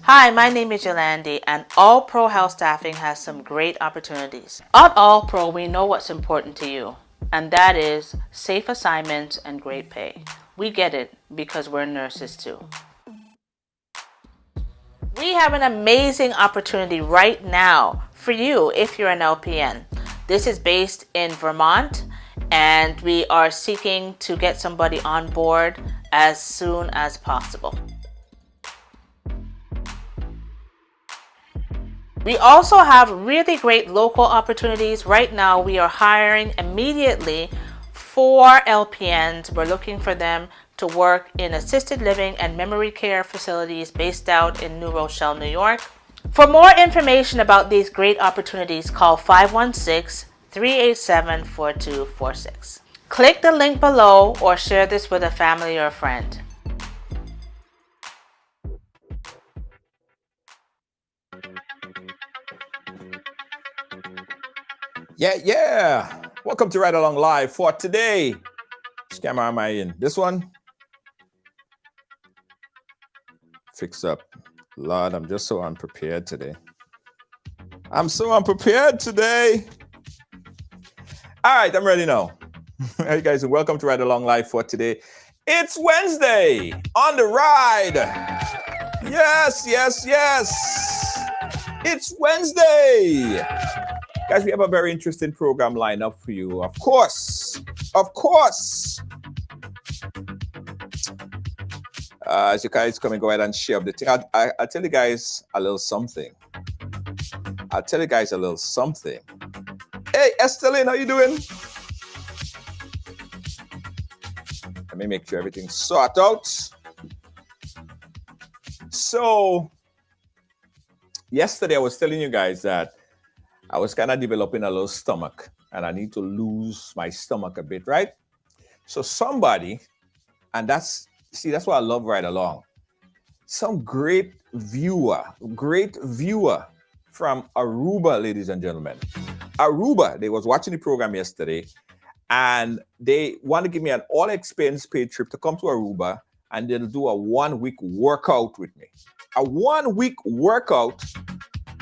Hi, my name is Yolandi, and All Pro Health Staffing has some great opportunities. At All Pro, we know what's important to you, and that is safe assignments and great pay. We get it because we're nurses too. We have an amazing opportunity right now for you if you're an LPN. This is based in Vermont, and we are seeking to get somebody on board as soon as possible. We also have really great local opportunities. Right now, we are hiring immediately 4 LPNs. We're looking for them to work in assisted living and memory care facilities based out in New Rochelle, New York. For more information about these great opportunities, call 516-387-4246. Click the link below or share this with a family or a friend. Yeah. Welcome to Ridealong Live for today. Which camera am I in? This one? Fix up. Lord, I'm just so unprepared today. I'm so unprepared today. All right, I'm ready now. Hey guys, and welcome to Ridealong Live for today. It's Wednesday on the ride. Yes. It's Wednesday. Guys, we have a very interesting program lined up for you. Of course. As you guys come and go ahead and share the thing, I'll tell you guys a little something. Hey, Esteline, how you doing? Let me make sure everything's sorted out. So, yesterday I was telling you guys that I was kind of developing a little stomach and I need to lose my stomach a bit, right? So somebody, and that's what I love right along. Some great viewer from Aruba, ladies and gentlemen. Aruba, they was watching the program yesterday and they want to give me an all expense paid trip to come to Aruba and they'll do a 1-week workout with me. A 1-week workout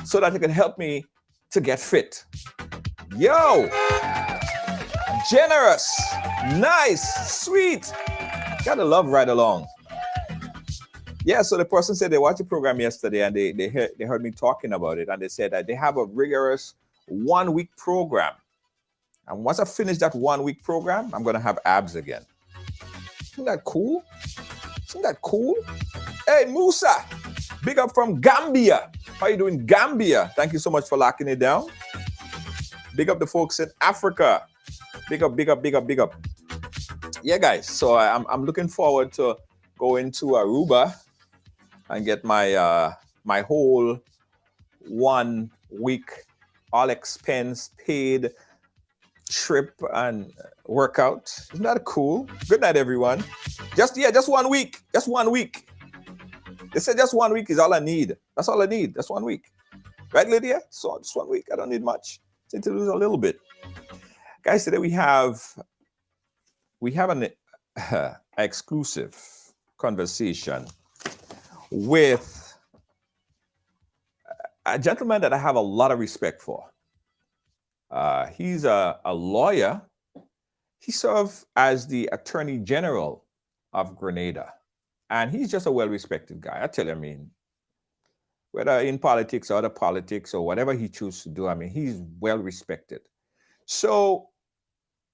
so that it can help me to get fit. Yo, generous, nice, sweet. Gotta love Ridealong. Yeah, so the person said they watched the program yesterday and they heard me talking about it and they said that they have a rigorous 1-week program. And once I finish that 1-week program, I'm gonna have abs again. Isn't that cool? Hey, Musa, big up from Gambia. How you doing, Gambia? Thank you so much for locking it down. Big up the folks in Africa. Big up. Yeah, guys. So I'm looking forward to going to Aruba and get my my whole 1-week all expense paid trip and workout. Isn't that cool? Good night, everyone. Just 1 week. Just 1 week. They said just 1 week is all I need. That's all I need. That's 1 week. Right, Lydia? So just 1 week. I don't need much. Just need to lose a little bit. Guys, today we have an exclusive conversation with a gentleman that I have a lot of respect for. He's a lawyer. He served as the Attorney General of Grenada. And he's just a well-respected guy. I tell you, I mean, whether in politics or other politics or whatever he chooses to do, I mean, he's well-respected. So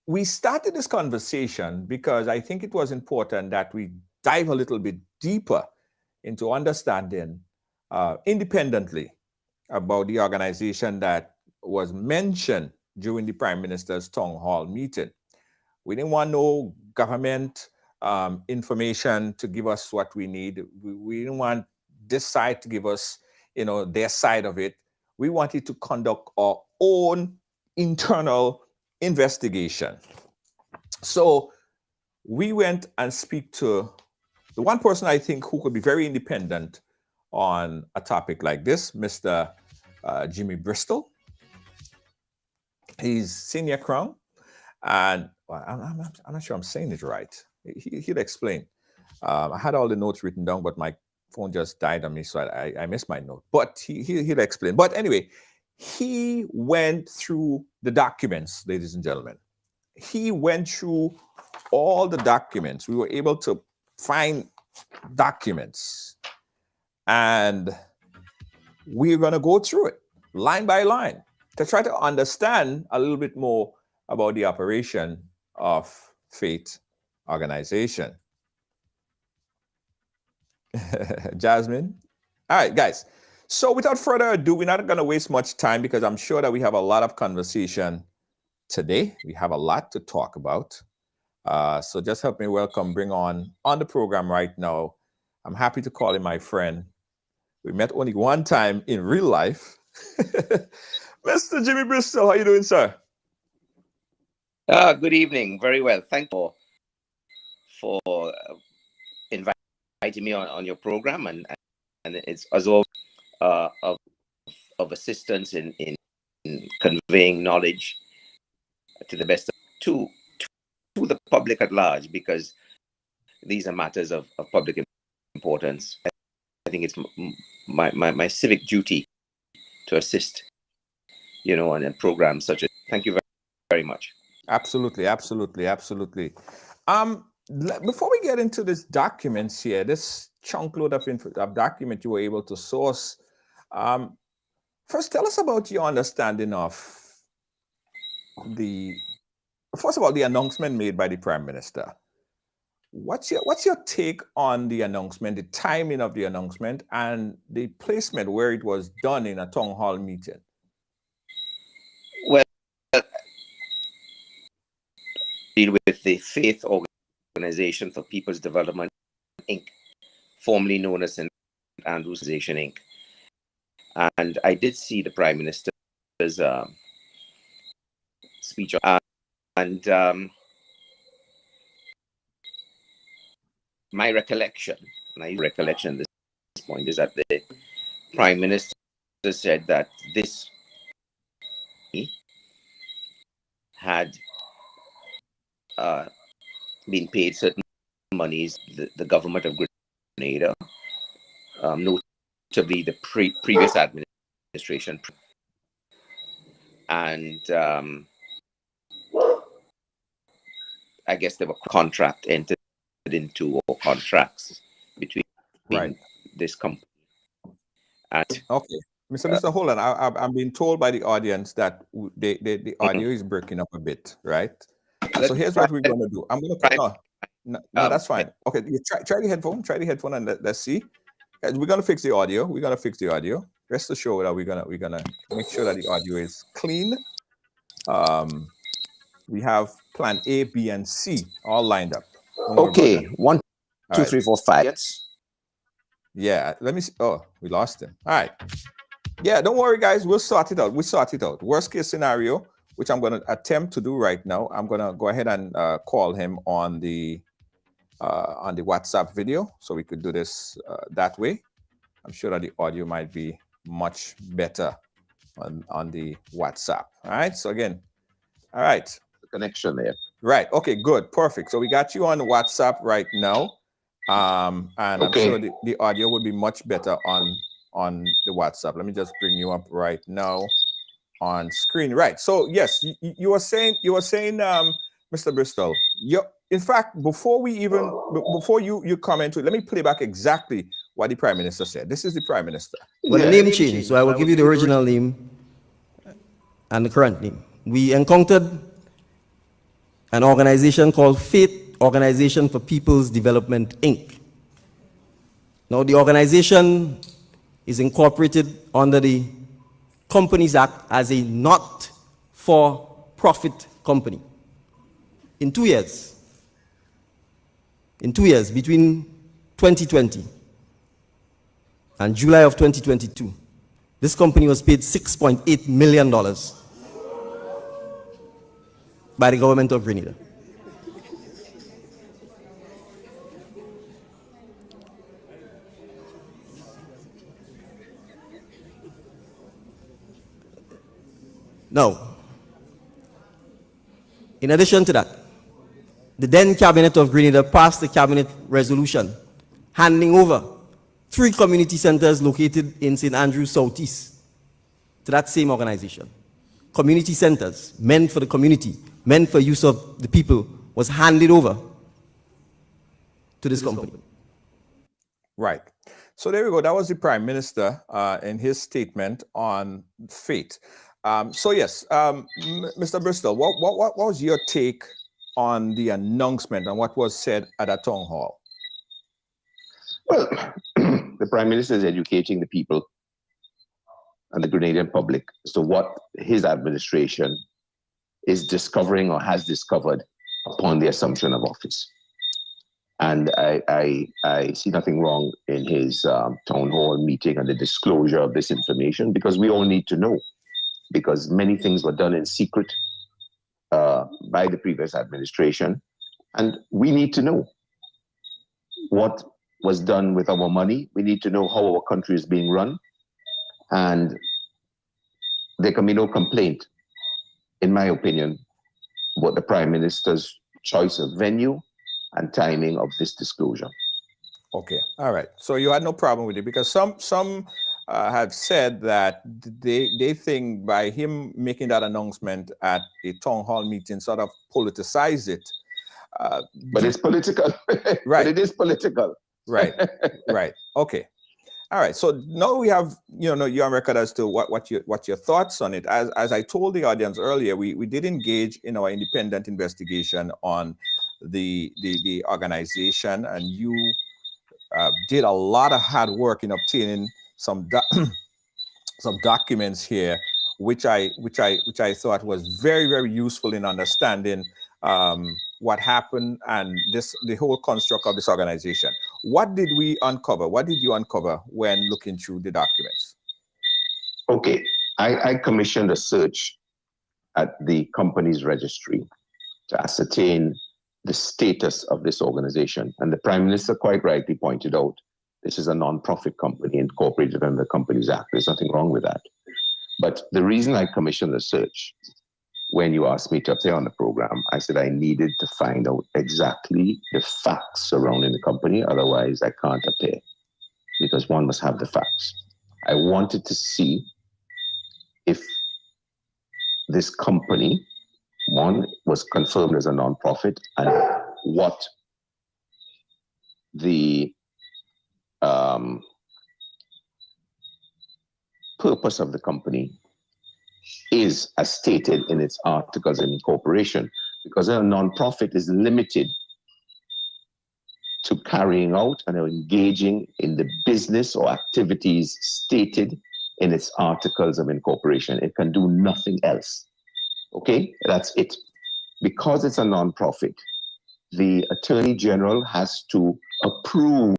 we started this conversation because I think it was important that we dive a little bit deeper into understanding independently about the organization that was mentioned during the Prime Minister's town hall meeting. We didn't want no government information to give us what we need. We didn't want this side to give us, their side of it. We wanted to conduct our own internal investigation. So we went and speak to the one person I think who could be very independent on a topic like this, Mr. Jimmy Bristol. He's senior crown, and well, I'm not sure I'm saying it right. He'll explain. I had all the notes written down, but my phone just died on me, so I missed my note. But he'll explain. But anyway, he went through the documents, ladies and gentlemen. He went through all the documents. We were able to find documents, and we're going to go through it line by line to try to understand a little bit more about the operation of Faith Organization. Jasmine. All right, guys. So without further ado, we're not going to waste much time because I'm sure that we have a lot of conversation today. We have a lot to talk about. So just help me bring on the program right now. I'm happy to call him my friend. We met only one time in real life. Mr. Jimmy Bristol, how you doing, sir? Good evening. Very well. Thank you for inviting me on your program, and it's as always of assistance in conveying knowledge to the best to the public at large, because these are matters of public importance. I think it's my civic duty to assist, on a program such as. Thank you very, very much. Absolutely. Before we get into this documents here, this chunk load of document you were able to source, first tell us about your understanding of first of all, the announcement made by the Prime Minister. What's your take on the announcement, the timing of the announcement, and the placement where it was done in a town hall meeting? Well, deal with the Faith Organization for People's Development, Inc., formerly known as St. Andrews Organization, Inc. And I did see the Prime Minister's speech, and my recollection, at this point, is that the Prime Minister said that this had been paid certain monies, the government of Grenada, notably the previous administration, and I guess there were entered into or contracts between this company. And okay, Mr. Hold on. I'm being told by the audience that the audio is breaking up a bit, right? So here's what we're going to do. I'm going to put on. No, that's fine. Okay, you try the headphone. Try the headphone, and let's see. Guys, we're going to fix the audio. Rest assured that we're gonna make sure that the audio is clean. We have plan A, B, and C all lined up. Okay, 1, 2, 3, 4, 5. Yes. Yeah, let me see. Oh, we lost him. All right. Yeah, don't worry, guys. We'll sort it out. Worst case scenario, which I'm going to attempt to do right now, I'm going to go ahead and call him on the WhatsApp video, so we could do this that way. I'm sure that the audio might be much better on the WhatsApp. All right. So again, all right. The connection there. Right. Okay, good. Perfect. So we got you on WhatsApp right now. And okay. I'm sure the audio will be much better on on the WhatsApp. Let me just bring you up right now on screen. Right. So yes, you were saying, Mr. Bristol. In fact, before you comment, let me play back exactly what the Prime Minister said. This is the Prime Minister. Well, the name changed, so I will give you the original name and the current name. We encountered an organization called Faith Organization for People's Development, Inc. Now, the organization is incorporated under the Companies Act as a not-for-profit company. In 2 years, between 2020 and July of 2022, this company was paid $6.8 million by the government of Grenada. Now, in addition to that, the then Cabinet of Grenada passed a cabinet resolution handing over 3 community centers located in St. Andrews Southeast to that same organization. Community centers meant for the community, meant for use of the people, was handed over to this company. Right. So there we go. That was the Prime Minister in his statement on Faith. So yes, Mr. Bristol, what was your take on the announcement and what was said at a town hall? Well, the Prime Minister is educating the people and the Grenadian public as to what his administration is discovering or has discovered upon the assumption of office. And I see nothing wrong in his town hall meeting and the disclosure of this information, because we all need to know, because many things were done in secret by the previous administration, and we need to know what was done with our money. We need to know how our country is being run, and there can be no complaint, in my opinion, about the Prime Minister's choice of venue and timing of this disclosure. Okay, all right. So you had no problem with it, because some have said that they think by him making that announcement at a town hall meeting sort of politicize it. But it's political. Right. But it is political. Right. Right. Okay. All right. So now we have, you're on record as to what your thoughts on it. As I told the audience earlier, we did engage in our independent investigation on the organization, and you did a lot of hard work in obtaining some documents here, which I thought was very, very useful in understanding what happened and the whole construct of this organization. What did we uncover? What did you uncover when looking through the documents? Okay, I commissioned a search at the company's registry to ascertain the status of this organization. And the Prime Minister quite rightly pointed out, this is a non-profit company incorporated under the Companies Act. There's nothing wrong with that. But the reason I commissioned the search, when you asked me to appear on the program, I said I needed to find out exactly the facts surrounding the company. Otherwise, I can't appear, because one must have the facts. I wanted to see if this company, one, was confirmed as a non-profit, and what the purpose of the company is, as stated in its articles of incorporation, because a non-profit is limited to carrying out and engaging in the business or activities stated in its articles of incorporation. It can do nothing else. Okay, that's it. Because it's a non-profit, the Attorney General has to approve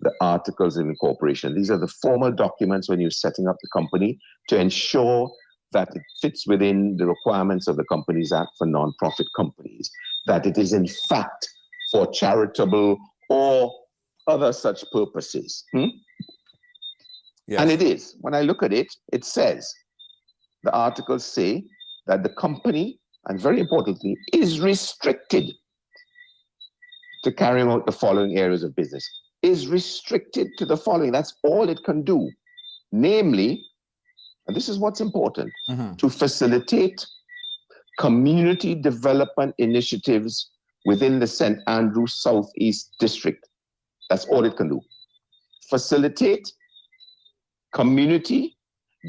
the articles of incorporation. These are the formal documents when you're setting up the company to ensure that it fits within the requirements of the Companies Act for non-profit companies, that it is in fact for charitable or other such purposes. Yes. And it is. When I look at it, it says, the articles say that the company, and very importantly, is restricted to carrying out the following areas of business. Is restricted to the following. That's all it can do. namely, and this is what's important, Mhm. to facilitate community development initiatives within the St. Andrews Southeast District. That's all it can do. Facilitate community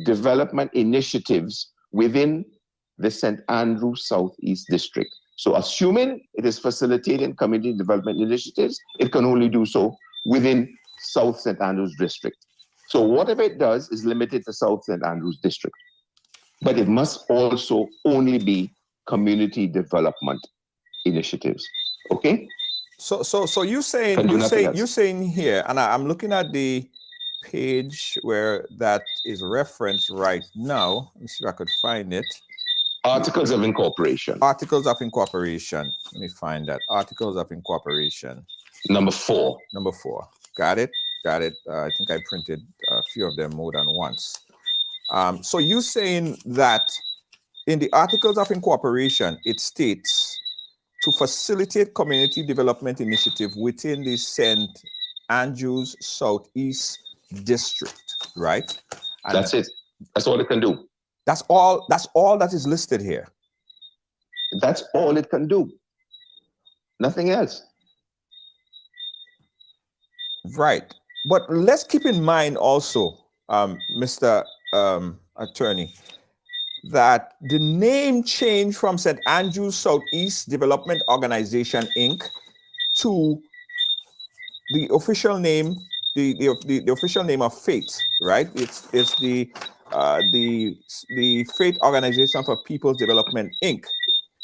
development initiatives within the St. Andrews Southeast District. So assuming it is facilitating community development initiatives, it can only do so within South St. Andrews District. So whatever it does is limited to South St. Andrews District. But it must also only be community development initiatives. Okay? So you saying Can do nothing else. you're saying here, and I'm looking at the page where that is referenced right now. Let me see if I could find it. Articles of incorporation. Articles of incorporation. Let me find that. Articles of incorporation. Number 4. Number 4. Got it. Got it. I think I printed a few of them more than once. So you saying that in the Articles of Incorporation, it states to facilitate community development initiative within the St. Andrews Southeast District, right? And That's it. That's all it can do. That's all that is listed here. That's all it can do. Nothing else. Right. But let's keep in mind also, Mr. Attorney, that the name change from St. Andrews Southeast Development Organization, Inc. to the official name, the official name of FATE, right? It's the FATE Organization for People's Development, Inc.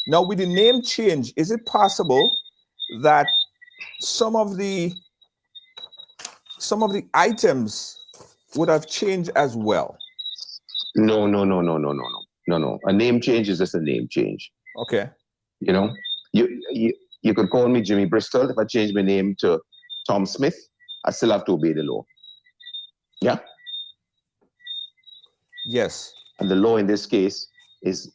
Now, with the name change, is it possible that some of the items would have changed as well? No. A name change is just a name change. Okay. You know, you could call me Jimmy Bristol. If I change my name to Tom Smith, I still have to obey the law. Yeah? Yes. And the law in this case is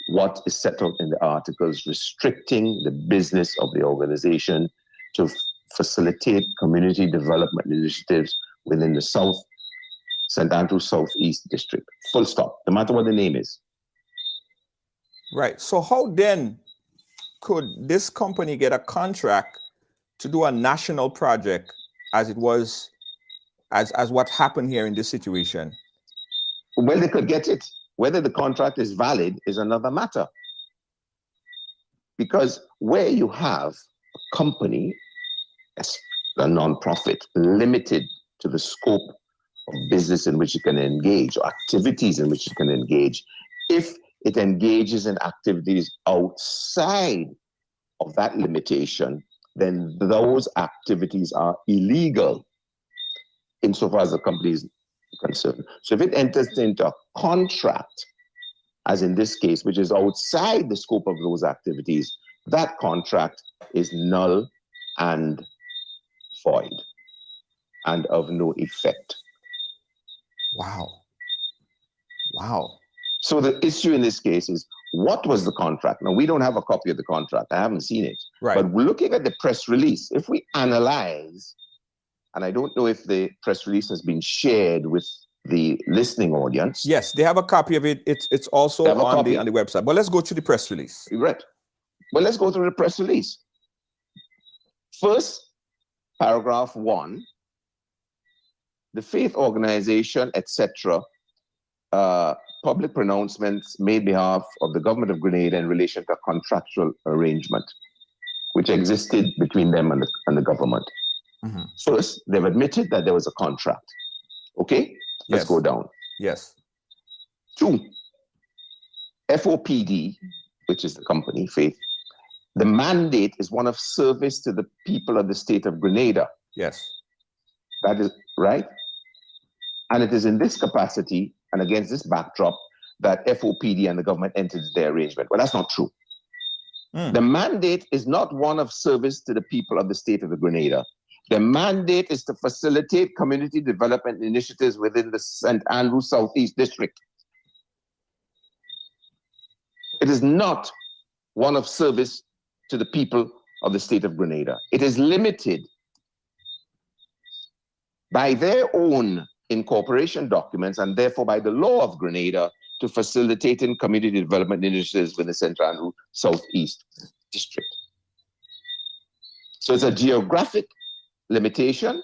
what is set out in the articles restricting the business of the organization to facilitate community development initiatives within the South St. Andrews Southeast District. Full stop, no matter what the name is. Right. So how then could this company get a contract to do a national project as it was, as what happened here in this situation? Well, they could get it. Whether the contract is valid is another matter. Because where you have a company, a non-profit, limited to the scope of business in which it can engage, or activities in which it can engage, if it engages in activities outside of that limitation, then those activities are illegal insofar as the company is concerned. So if it enters into a contract, as in this case, which is outside the scope of those activities, that contract is null and void and of no effect. Wow. Wow. So the issue in this case is, what was the contract? Now, we don't have a copy of the contract. I haven't seen it. Right. But looking at the press release, if we analyze, and I don't know if the press release has been shared with the listening audience. Yes, they have a copy of it. It's also on the website. But let's go to the press release. Right. Well, let's go through the press release. First, paragraph 1, the faith organization, etc., public pronouncements made on behalf of the government of Grenada in relation to a contractual arrangement which existed between them and the government. Mm-hmm. First, they've admitted that there was a contract. Okay? Let's Yes. go down. Yes. 2, FOPD, which is the company, Faith, the mandate is one of service to the people of the state of Grenada. Yes. That is right. And it is in this capacity and against this backdrop that FOPD and the government entered their arrangement. Well, that's not true. The mandate is not one of service to the people of the state of the Grenada. The mandate is to facilitate community development initiatives within the St. Andrews Southeast District. It is not one of service to the people of the state of Grenada. It is limited by their own incorporation documents and therefore by the law of Grenada to facilitating community development initiatives within the St. Andrew Southeast District. So it's a geographic limitation,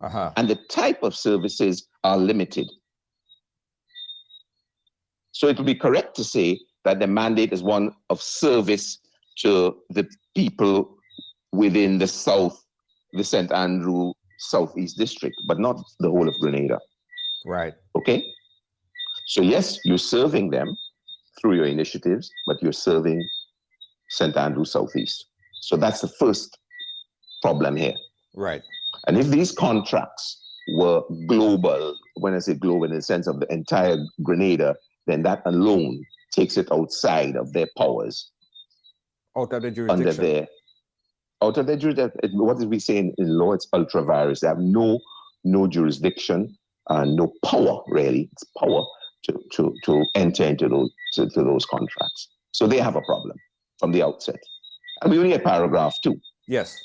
and the type of services are limited. So it would be correct to say that the mandate is one of service to the people within the South, the St. Andrew Southeast District, but not the whole of Grenada. Right. Okay? So yes, you're serving them through your initiatives, but you're serving St. Andrew Southeast. So that's the first problem here. Right. And if these contracts were global, when I say global in the sense of the entire Grenada, then that alone takes it outside of their powers. Out of the jurisdiction. Out of their jurisdiction. What did we say in law? It's ultra virus. They have no jurisdiction and no power, really. It's power to enter into those contracts. So they have a problem from the outset. And we only have paragraph 2. Yes.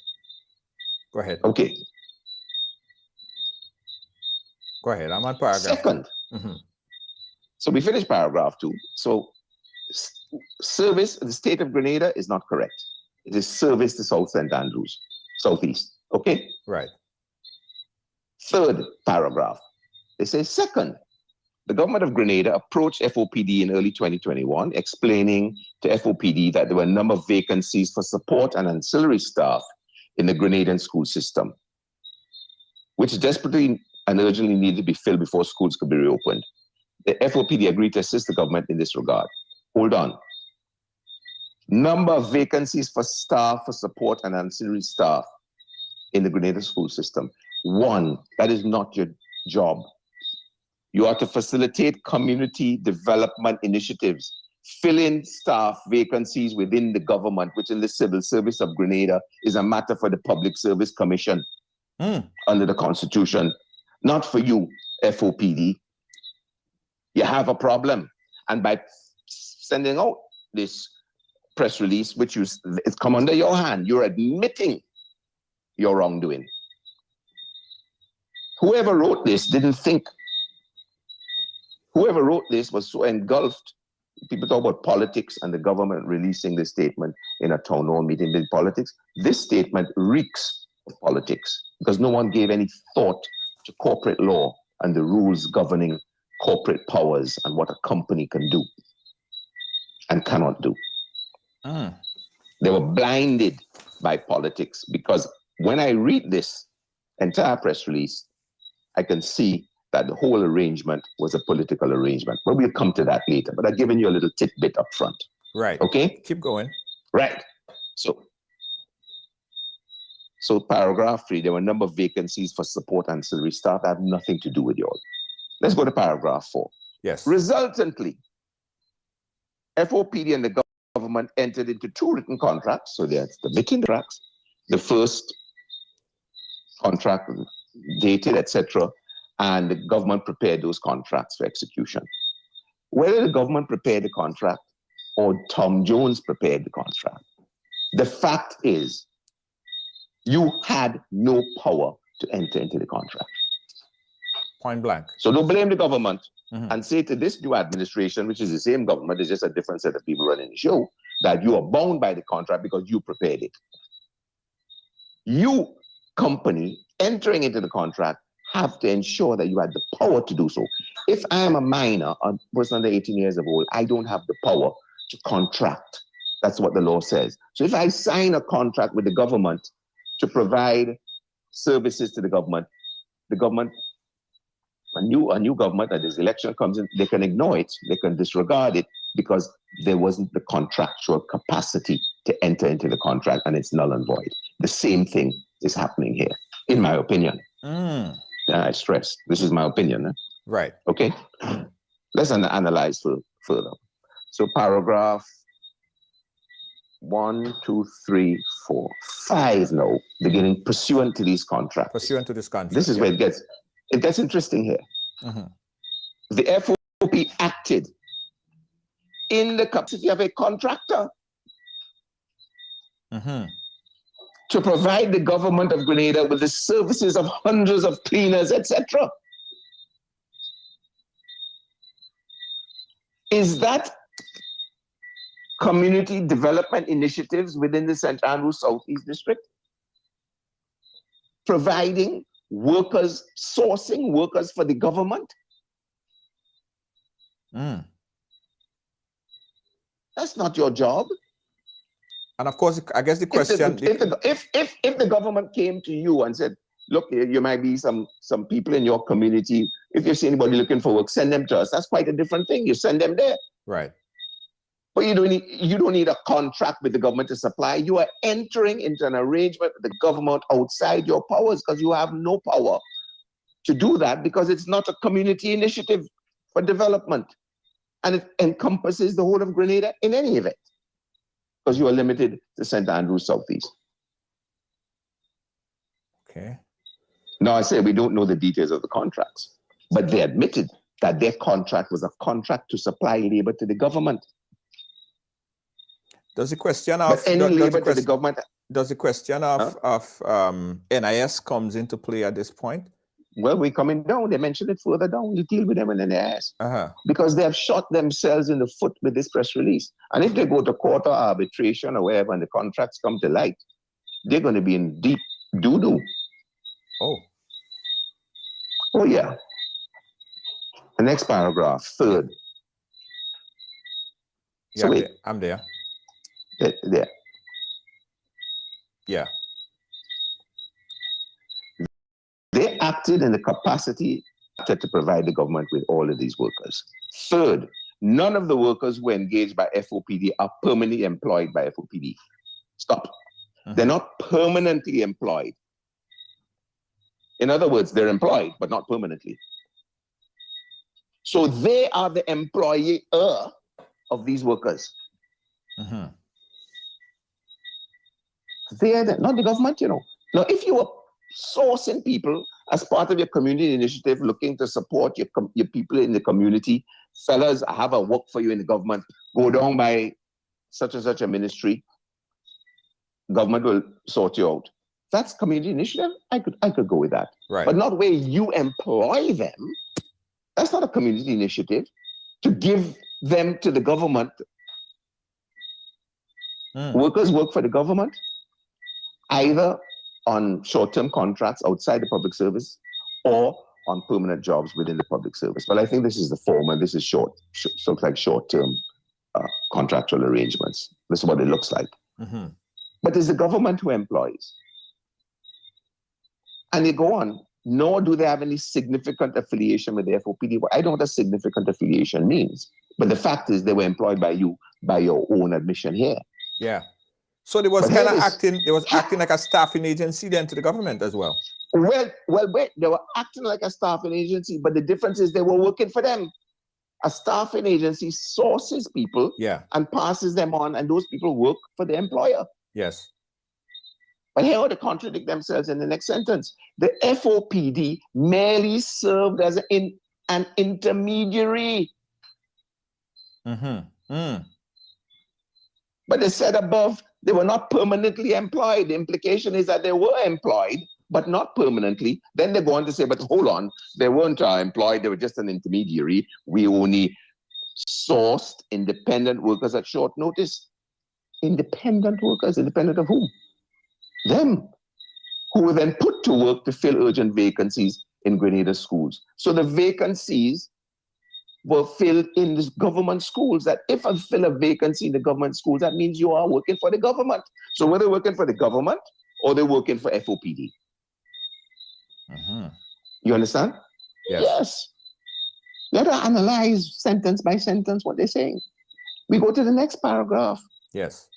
Go ahead. Okay. Go ahead. I'm on paragraph. Second. So we finished paragraph 2. So service, the state of Grenada is not correct. It is service to South St. Andrews, Southeast. Okay? Right. Third paragraph. It says, second, the government of Grenada approached FOPD in early 2021, explaining to FOPD that there were a number of vacancies for support and ancillary staff in the Grenadian school system, which desperately and urgently needed to be filled before schools could be reopened. The FOPD agreed to assist the government in this regard. Hold on. Number of vacancies for staff, for support and ancillary staff in the Grenada school system. 1, that is not your job. You are to facilitate community development initiatives, fill in staff vacancies within the government, which in the civil service of Grenada is a matter for the Public Service Commission under the Constitution, not for you, FOPD. You have a problem. And by sending out this press release, which it's come under your hand, you're admitting your wrongdoing. Whoever wrote this didn't think. Whoever wrote this was so engulfed. People talk about politics and the government releasing this statement in a town hall meeting in politics. This statement reeks of politics because no one gave any thought to corporate law and the rules governing corporate powers and what a company can do and cannot do. They were blinded by politics because when I read this entire press release, I can see that the whole arrangement was a political arrangement. But we'll come to that later. But I've given you a little tidbit up front. Right. Okay? Keep going. Right. So paragraph 3, there were a number of vacancies for support and ancillary staff that have nothing to do with y'all. Let's go to paragraph 4. Yes. Resultantly, FOPD and the government entered into 2 written contracts. So there's the written contracts, the first contract dated, etc., and the government prepared those contracts for execution. Whether the government prepared the contract or Tom Jones prepared the contract, the fact is you had no power to enter into the contract. Point blank. So don't blame the government and say to this new administration, which is the same government, it's just a different set of people running the show, that you are bound by the contract because you prepared it. You, company, entering into the contract, have to ensure that you had the power to do so. If I am a minor, a person under 18 years of old, I don't have the power to contract. That's what the law says. So if I sign a contract with the government to provide services to the government, a new government, and this election comes in, they can ignore it, they can disregard it because there wasn't the contractual capacity to enter into the contract and it's null and void. The same thing is happening here, in my opinion. I stress, this is my opinion. Right. Okay? Let's analyze further. So paragraph 1, 2, 3, 4, 5 now, beginning pursuant to these contracts. Pursuant to this contract. This is where it gets interesting here. The FOP acted in the capacity of a contractor to provide the government of Grenada with the services of hundreds of cleaners, etc. Is that community development initiatives within the St. Andrews Southeast District? Providing workers, sourcing workers for the government? That's not your job. And of course, I guess the question... If the government came to you and said, look, you might be some people in your community, if you see anybody looking for work, send them to us. That's quite a different thing. You send them there. Right. But you don't need a contract with the government to supply. You are entering into an arrangement with the government outside your powers because you have no power to do that because it's not a community initiative for development. And it encompasses the whole of Grenada in any event because you are limited to St. Andrews Southeast. Okay. Now, I say we don't know the details of the contracts, but they admitted that their contract was a contract to supply labor to the government. Does the question of... Does the question of NIS comes into play at this point? Well, we're coming down. They mentioned it further down. You deal with them in NIS. Because they have shot themselves in the foot with this press release. And if they go to court or arbitration or wherever and the contracts come to light, they're going to be in deep doo-doo. Oh, yeah. The next paragraph, third. Yeah, so wait. I'm there. There. Yeah. They acted in the capacity to provide the government with all of these workers. Third, none of the workers who were engaged by FOPD are permanently employed by FOPD. Stop. They're not permanently employed. In other words, they're employed, but not permanently. So they are the employer of these workers. They are not the government, you know. Now, if you are sourcing people as part of your community initiative, looking to support your people in the community, fellas, I have a work for you in the government, go down by such and such a ministry, government will sort you out. That's community initiative. I could go with that. Right. But not where you employ them. That's not a community initiative. To give them to the government. Workers work for the government, either on short-term contracts outside the public service or on permanent jobs within the public service. But I think this is the former. This is looks like short-term contractual arrangements. This is what it looks like. But it's the government who employs. And they go on, nor do they have any significant affiliation with the FOPD. I don't know what a significant affiliation means. But the fact is they were employed by you by your own admission here. Yeah. So they was kind of acting like a staffing agency then to the government as well. Well, wait, they were acting like a staffing agency, but the difference is they were working for them. A staffing agency sources people and passes them on, and those people work for the employer. Yes. But here they contradict themselves in the next sentence. The FOPD merely served as an intermediary. But they said above, they were not permanently employed. The implication is that they were employed, but not permanently. Then they go on to say, but hold on, they weren't employed, they were just an intermediary. We only sourced independent workers at short notice. Independent workers, independent of whom? Them, who were then put to work to fill urgent vacancies in Grenada schools. So the vacancies were filled in the government schools. That if I fill a vacancy in the government schools, that means you are working for the government. So whether they're working for the government or they're working for FOPD. You understand? Yes. You have to analyze sentence by sentence what they're saying. We go to the next paragraph. Yes.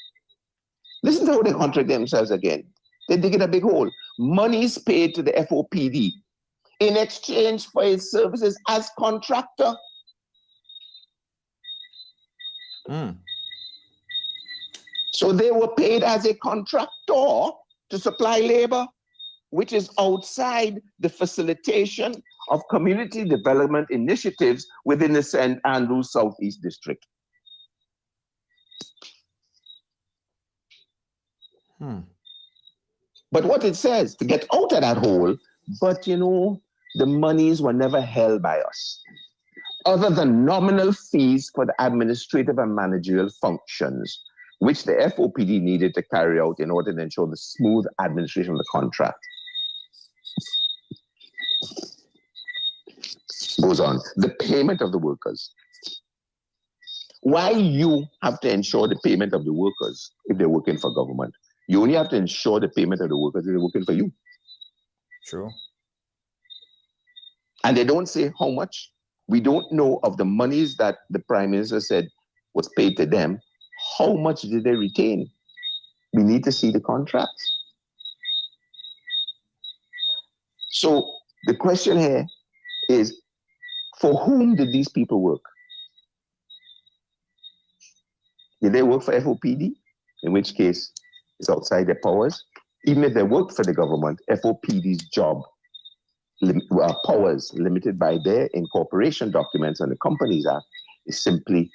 Listen to how they contradict themselves again. They dig in a big hole. Monies paid to the FOPD in exchange for its services as contractor. So they were paid as a contractor to supply labor, which is outside the facilitation of community development initiatives within the St. Andrews Southeast District. But what it says, to get out of that hole, but you know, the monies were never held by us. other than nominal fees for the administrative and managerial functions, which the FOPD needed to carry out in order to ensure the smooth administration of the contract. Goes on, the payment of the workers. Why you have to ensure the payment of the workers if they're working for government? You only have to ensure the payment of the workers if they're working for you. True. And they don't say how much. We don't know of the monies that the Prime Minister said was paid to them. How much did they retain? We need to see the contracts. So the question here is, for whom did these people work? Did they work for FOPD? In which case, it's outside their powers. Even if they worked for the government, FOPD's job powers limited by their incorporation documents and the Companies Act is simply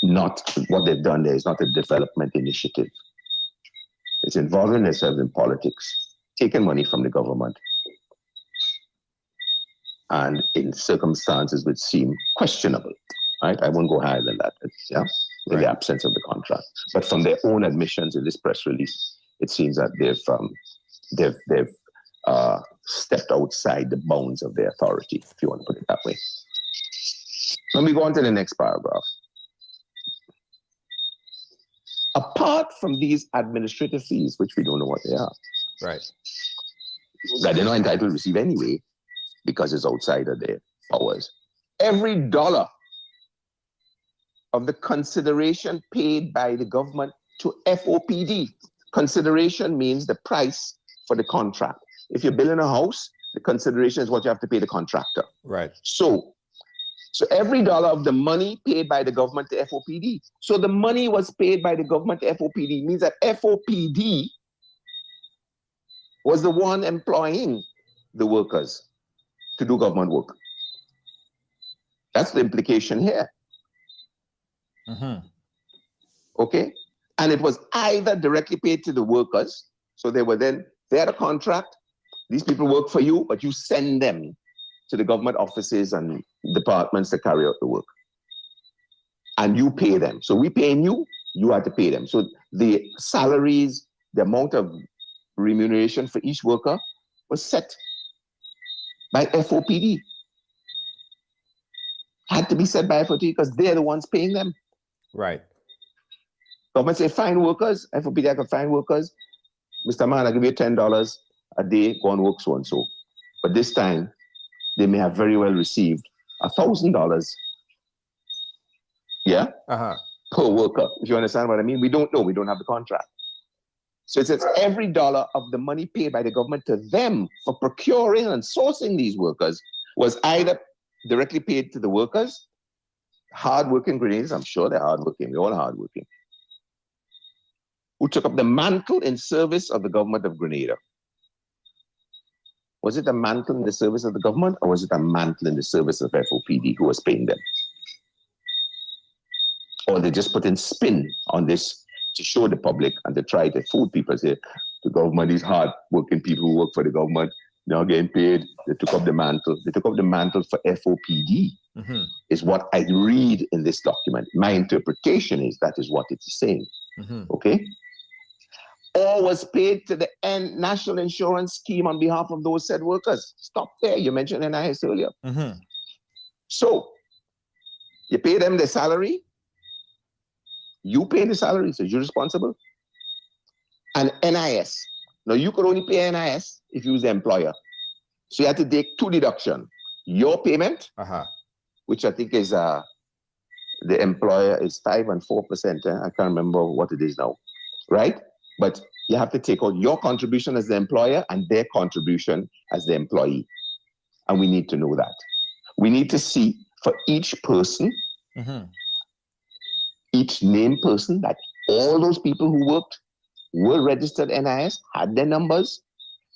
not what they've done there. It's not a development initiative. It's involving themselves in politics, taking money from the government, and in circumstances which seem questionable. Right? I won't go higher than that. It's, yeah, in the absence of the contract. But from their own admissions in this press release, it seems that they've stepped outside the bounds of their authority, if you want to put it that way. Let me go on to the next paragraph. Apart from these administrative fees, which we don't know what they are, right, that they're not entitled to receive anyway, because it's outside of their powers, every dollar of the consideration paid by the government to FOPD, consideration means the price for the contract. If you're building a house, the consideration is what you have to pay the contractor. right. So every dollar of the money paid by the government to FOPD. So the money was paid by the government to FOPD means that FOPD was the one employing the workers to do government work. That's the implication here. Mm-hmm. Okay? And it was either directly paid to the workers, so they had a contract, these people work for you, but you send them to the government offices and departments to carry out the work. And you pay them. So we paying you, you have to pay them. So the salaries, the amount of remuneration for each worker was set by FOPD. Had to be set by FOPD because they're the ones paying them. Right. Government say, find workers, FOPD, I can find workers. Mr. Man, I'll give you $10 a day, go and work so and so. But this time, they may have very well received $1,000, yeah, per worker. If you understand what I mean, we don't know. We don't have the contract. So it says every dollar of the money paid by the government to them for procuring and sourcing these workers was either directly paid to the workers, hardworking Grenadians, I'm sure they're hardworking, we're all hardworking, who took up the mantle in service of the government of Grenada. Was it a mantle in the service of the government, or was it a mantle in the service of FOPD who was paying them? Or they just put in spin on this to show the public and to try to fool people, say, the government is hard-working people who work for the government, now getting paid, they took up the mantle. They took up the mantle for FOPD, is what I read in this document. My interpretation is that is what it is saying, okay? Or was paid to the National Insurance Scheme on behalf of those said workers. Stop there. You mentioned NIS earlier. So you pay them their salary. You pay the salary, so you're responsible. And NIS. Now you could only pay NIS if you was the employer. So you had to take two deductions. Your payment, which I think is the employer is 5% and 4%. I can't remember what it is now, right? But you have to take out your contribution as the employer and their contribution as the employee. And we need to know that. We need to see for each person, each named person, that all those people who worked were registered NIS, had their numbers,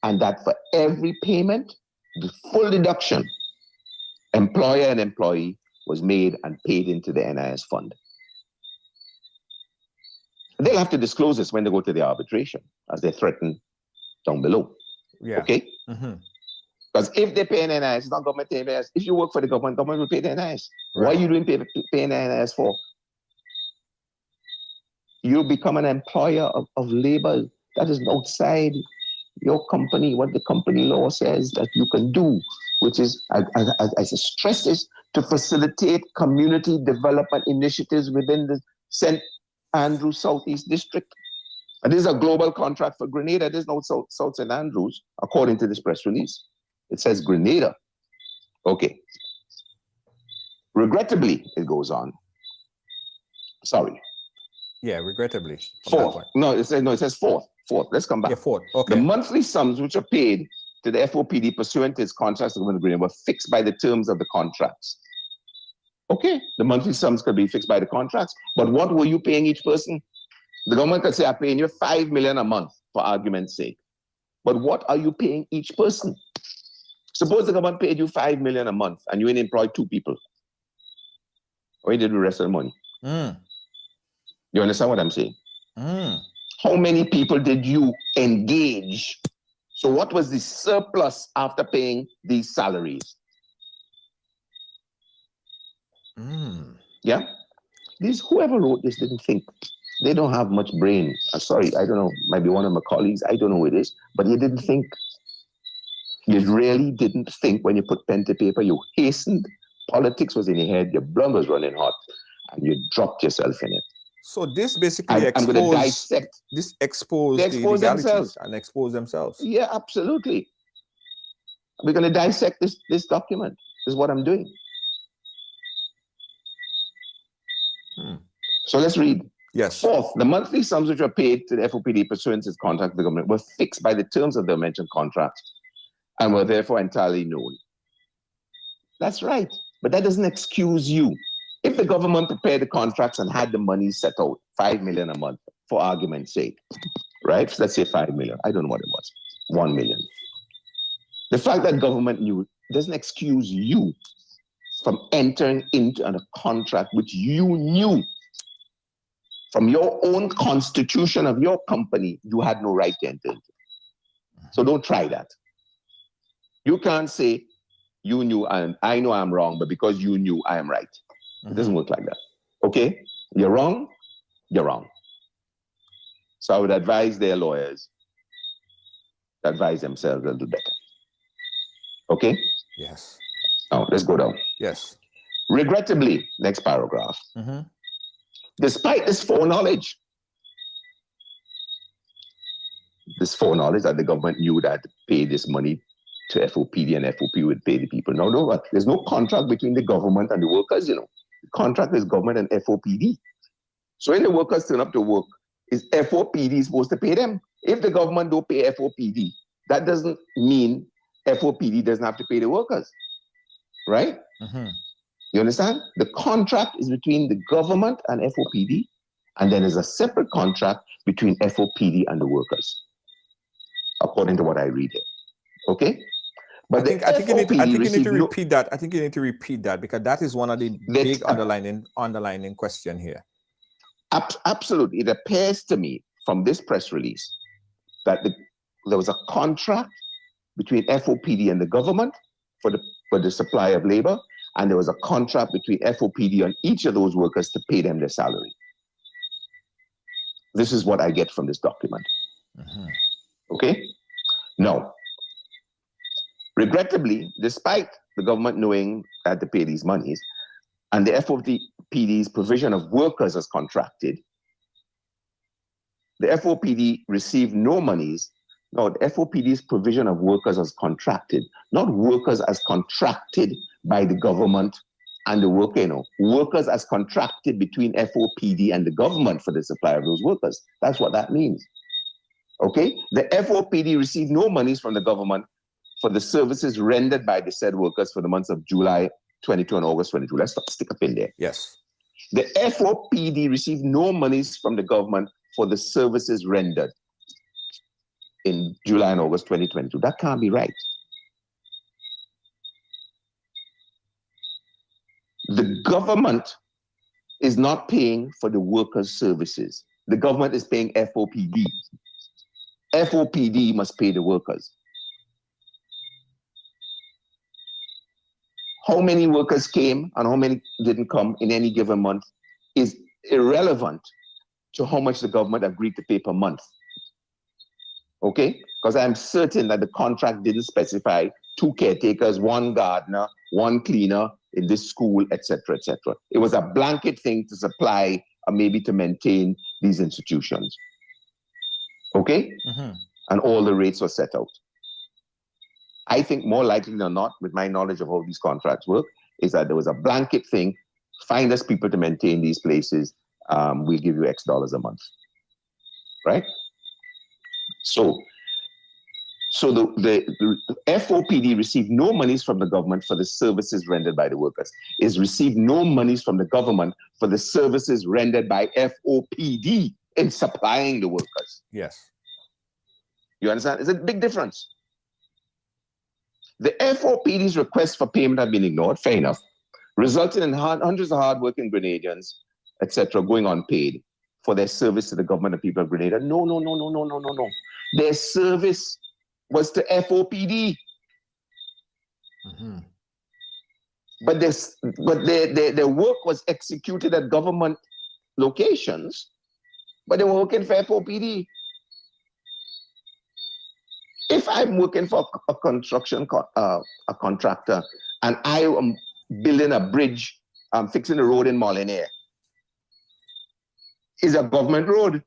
and that for every payment, the full deduction, employer and employee, was made and paid into the NIS fund. They'll have to disclose this when they go to the arbitration, as they threaten down below. Yeah. Okay? Because if they pay NIS, it's not government paying NIS. If you work for the government, government will pay the NIS. Right. What are you doing paying NIS for? You become an employer of labor that is outside your company, what the company law says that you can do, which is, as I stress this, to facilitate community development initiatives within the St. Andrews Southeast District. And this is a global contract for Grenada. There's no South St. Andrews, according to this press release. It says Grenada. Okay. Regrettably, it goes on. Sorry. Yeah, regrettably. Fourth. No, it says fourth. Let's come back. Yeah, fourth. Okay. The monthly sums which are paid to the FOPD pursuant to its contracts with Grenada were fixed by the terms of the contracts. Okay, the monthly sums could be fixed by the contracts, but what were you paying each person? The government could say, I'm paying you $5 million a month, for argument's sake. But what are you paying each person? Suppose the government paid you $5 million a month and you only employed 2 people. Where did the rest of the money? You understand what I'm saying? How many people did you engage? So what was the surplus after paying these salaries? Yeah? Whoever wrote this didn't think. They don't have much brain. Sorry, I don't know. Maybe one of my colleagues, I don't know who it is, but you didn't think. You really didn't think when you put pen to paper. You hastened. Politics was in your head. Your blood was running hot, and you dropped yourself in it. So this basically I'm going to dissect. This exposed They the expose illegalities themselves. and expose themselves. Yeah, absolutely. We're going to dissect this document. This is what I'm doing. So let's read. Yes. Fourth, the monthly sums which were paid to the FOPD pursuant to its contract with the government were fixed by the terms of the mentioned contract and were therefore entirely known. That's right, but that doesn't excuse you. If the government prepared the contracts and had the money set out, $5 million a month, for argument's sake, right? So let's say $5 million. I don't know what it was. $1 million. The fact that government knew doesn't excuse you from entering into a contract which you knew from your own constitution of your company you had no right to enter into. So don't try that. You can't say you knew and I know I'm wrong, but because you knew I am right. It doesn't work like that. Okay? You're wrong, you're wrong. So I would advise their lawyers to advise themselves a little better. Okay? Yes. Now, let's go down. Yes. Regrettably, next paragraph. Despite this foreknowledge that the government knew that to pay this money to FOPD and FOP would pay the people. No, there's no contract between the government and the workers, you know. The contract is government and FOPD. So when the workers turn up to work, is FOPD supposed to pay them? If the government don't pay FOPD, that doesn't mean FOPD doesn't have to pay the workers, right? You understand? The contract is between the government and FOPD, and then there's a separate contract between FOPD and the workers, according to what I read here. Okay? But I think you need to repeat that. I think you need to repeat that because that is one of the big underlining question here. Absolutely. It appears to me from this press release that there was a contract between FOPD and the government for the supply of labor, and there was a contract between FOPD and each of those workers to pay them their salary. This is what I get from this document. Okay? Now, regrettably, despite the government knowing that to pay these monies, and the FOPD's provision of workers as contracted, the FOPD received no monies. No, the FOPD's provision of workers as contracted, not workers as contracted by the government and the worker, you know, workers as contracted between FOPD and the government for the supply of those workers. That's what that means. Okay? The FOPD received no monies from the government for the services rendered by the said workers for the months of July 22 and August 22. Let's stick a pin there. Yes. The FOPD received no monies from the government for the services rendered in July and August 2022. That can't be right. The government is not paying for the workers' services. The government is paying FOPD. FOPD must pay the workers. How many workers came and how many didn't come in any given month is irrelevant to how much the government agreed to pay per month. Okay? Because I'm certain that the contract didn't specify 2 caretakers, 1 gardener, 1 cleaner in this school, etc., etc. It was a blanket thing to supply and maybe to maintain these institutions. Okay? And all the rates were set out. I think more likely than not, with my knowledge of how these contracts work, is that there was a blanket thing, find us people to maintain these places, we'll give you X dollars a month. Right? So the FOPD received no monies from the government for the services rendered by the workers. It's received no monies from the government for the services rendered by FOPD in supplying the workers. Yes. You understand? It's a big difference. The FOPD's requests for payment have been ignored, fair enough, resulting in hundreds of hardworking Grenadians, etc., going unpaid for their service to the government and people of Grenada. No. Their service was to FOPD. But their work was executed at government locations, but they were working for FOPD. If I'm working for a construction a contractor and I am building a bridge, I'm fixing a road in Molinaire, it's a government road.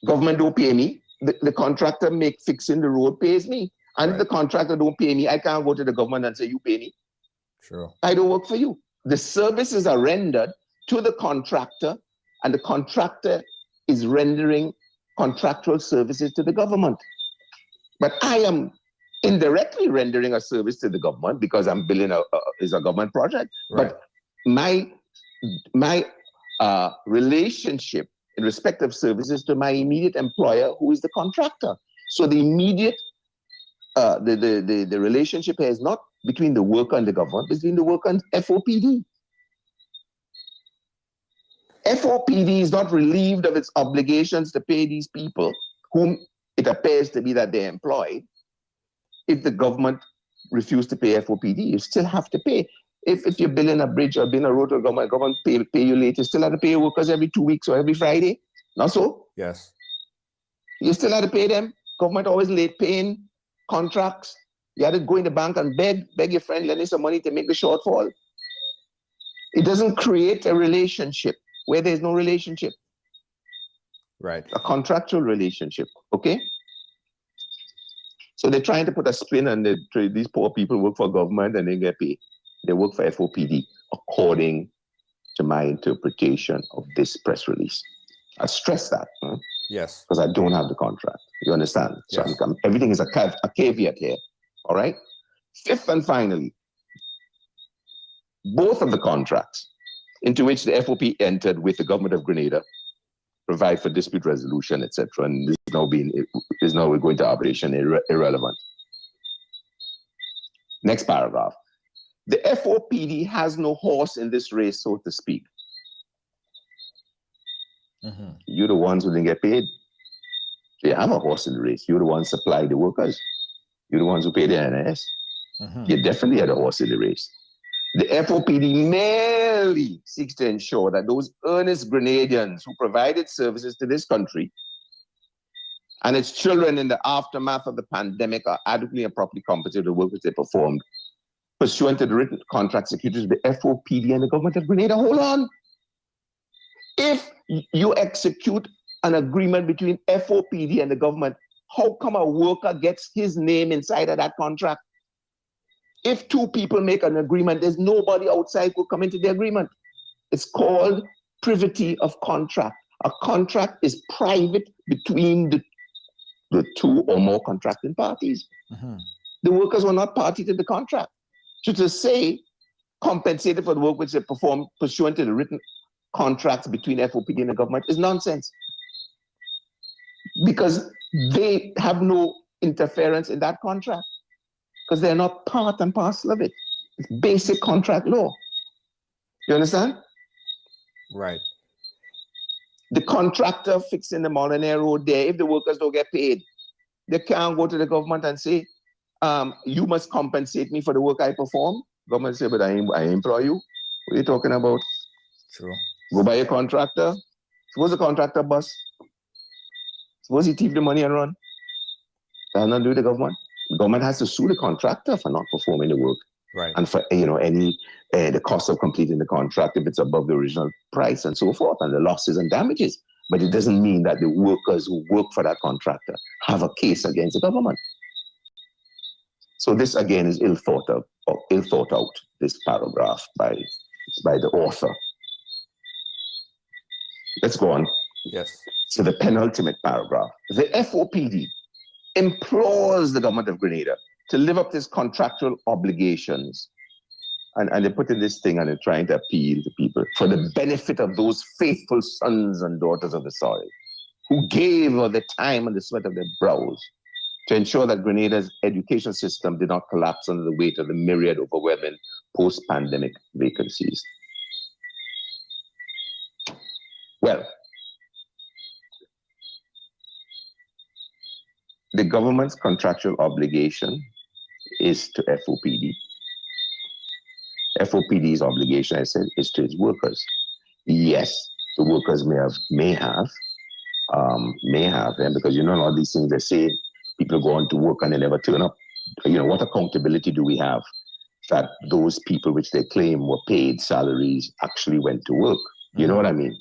Government don't pay me. The contractor fixing the road pays me. And if the contractor don't pay me, I can't go to the government and say, you pay me. Sure. I don't work for you. The services are rendered to the contractor, and the contractor is rendering contractual services to the government. But I am indirectly rendering a service to the government because I'm building is a government project. Right. But my relationship in respect of services to my immediate employer, who is the contractor. So the immediate the relationship here is not between the worker and the government, it's between the worker and FOPD. FOPD is not relieved of its obligations to pay these people whom it appears to be that they're employed. If the government refused to pay FOPD, you still have to pay. If you're building a bridge or building a road to the government pay you late, you still have to pay your workers every 2 weeks or every Friday. Not so? Yes. You still have to pay them. Government always late paying contracts. You had to go in the bank and beg your friend, lend me some money to make the shortfall. It doesn't create a relationship where there's no relationship. Right. A contractual relationship, okay? So they're trying to put a spin on these poor people work for government and they get paid. They work for FOPD, according to my interpretation of this press release. I stress that. Yes. Because I don't have the contract. You understand? So Yes. Everything is a caveat here. All right? Fifth and finally, both of the contracts into which the FOP entered with the government of Grenada provide for dispute resolution, etc. And this is now we're going to arbitration irrelevant. Next paragraph. The FOPD has no horse in this race, so to speak. You're the ones who didn't get paid. You have a horse in the race. You're the ones who supply the workers. You're the ones who pay the NS. You definitely had a horse in the race. The FOPD merely seeks to ensure that those earnest Grenadians who provided services to this country and its children in the aftermath of the pandemic are adequately and properly compensated for the work which they performed pursuant to the written contract secured with the FOPD and the government of Grenada. Hold on. If you execute an agreement between FOPD and the government, how come a worker gets his name inside of that contract? If 2 people make an agreement, there's nobody outside who come into the agreement. It's called privity of contract. A contract is private between the 2 or more contracting parties. The workers were not party to the contract. So to say compensated for the work which they performed pursuant to the written contracts between FOPD and the government is nonsense. Because they have no interference in that contract. Because they're not part and parcel of it. It's basic contract law. You understand? Right. The contractor fixing the Molinaire Road there, if the workers don't get paid, they can't go to the government and say, You must compensate me for the work I perform. Government say, but I employ you. What are you talking about? True. Go buy a contractor. Suppose the contractor bust. Suppose he thief the money and run. That has nothing to do with the government. The government has to sue the contractor for not performing the work. Right. And for any the cost of completing the contract if it's above the original price and so forth, and the losses and damages. But it doesn't mean that the workers who work for that contractor have a case against the government. So this again is ill thought out, this paragraph by the author. Let's go on. Yes. So the penultimate paragraph. The FOPD implores the government of Grenada to live up to its contractual obligations. And they're putting this thing and they're trying to appeal to people for the benefit of those faithful sons and daughters of the soil who gave of the time and the sweat of their brows to ensure that Grenada's education system did not collapse under the weight of the myriad overwhelming post-pandemic vacancies. Well, the government's contractual obligation is to FOPD. FOPD's obligation, I said, is to its workers. Yes, the workers may have, because you know all these things they say, people go on to work and they never turn up. You know, what accountability do we have that those people which they claim were paid salaries actually went to work? You know what I mean?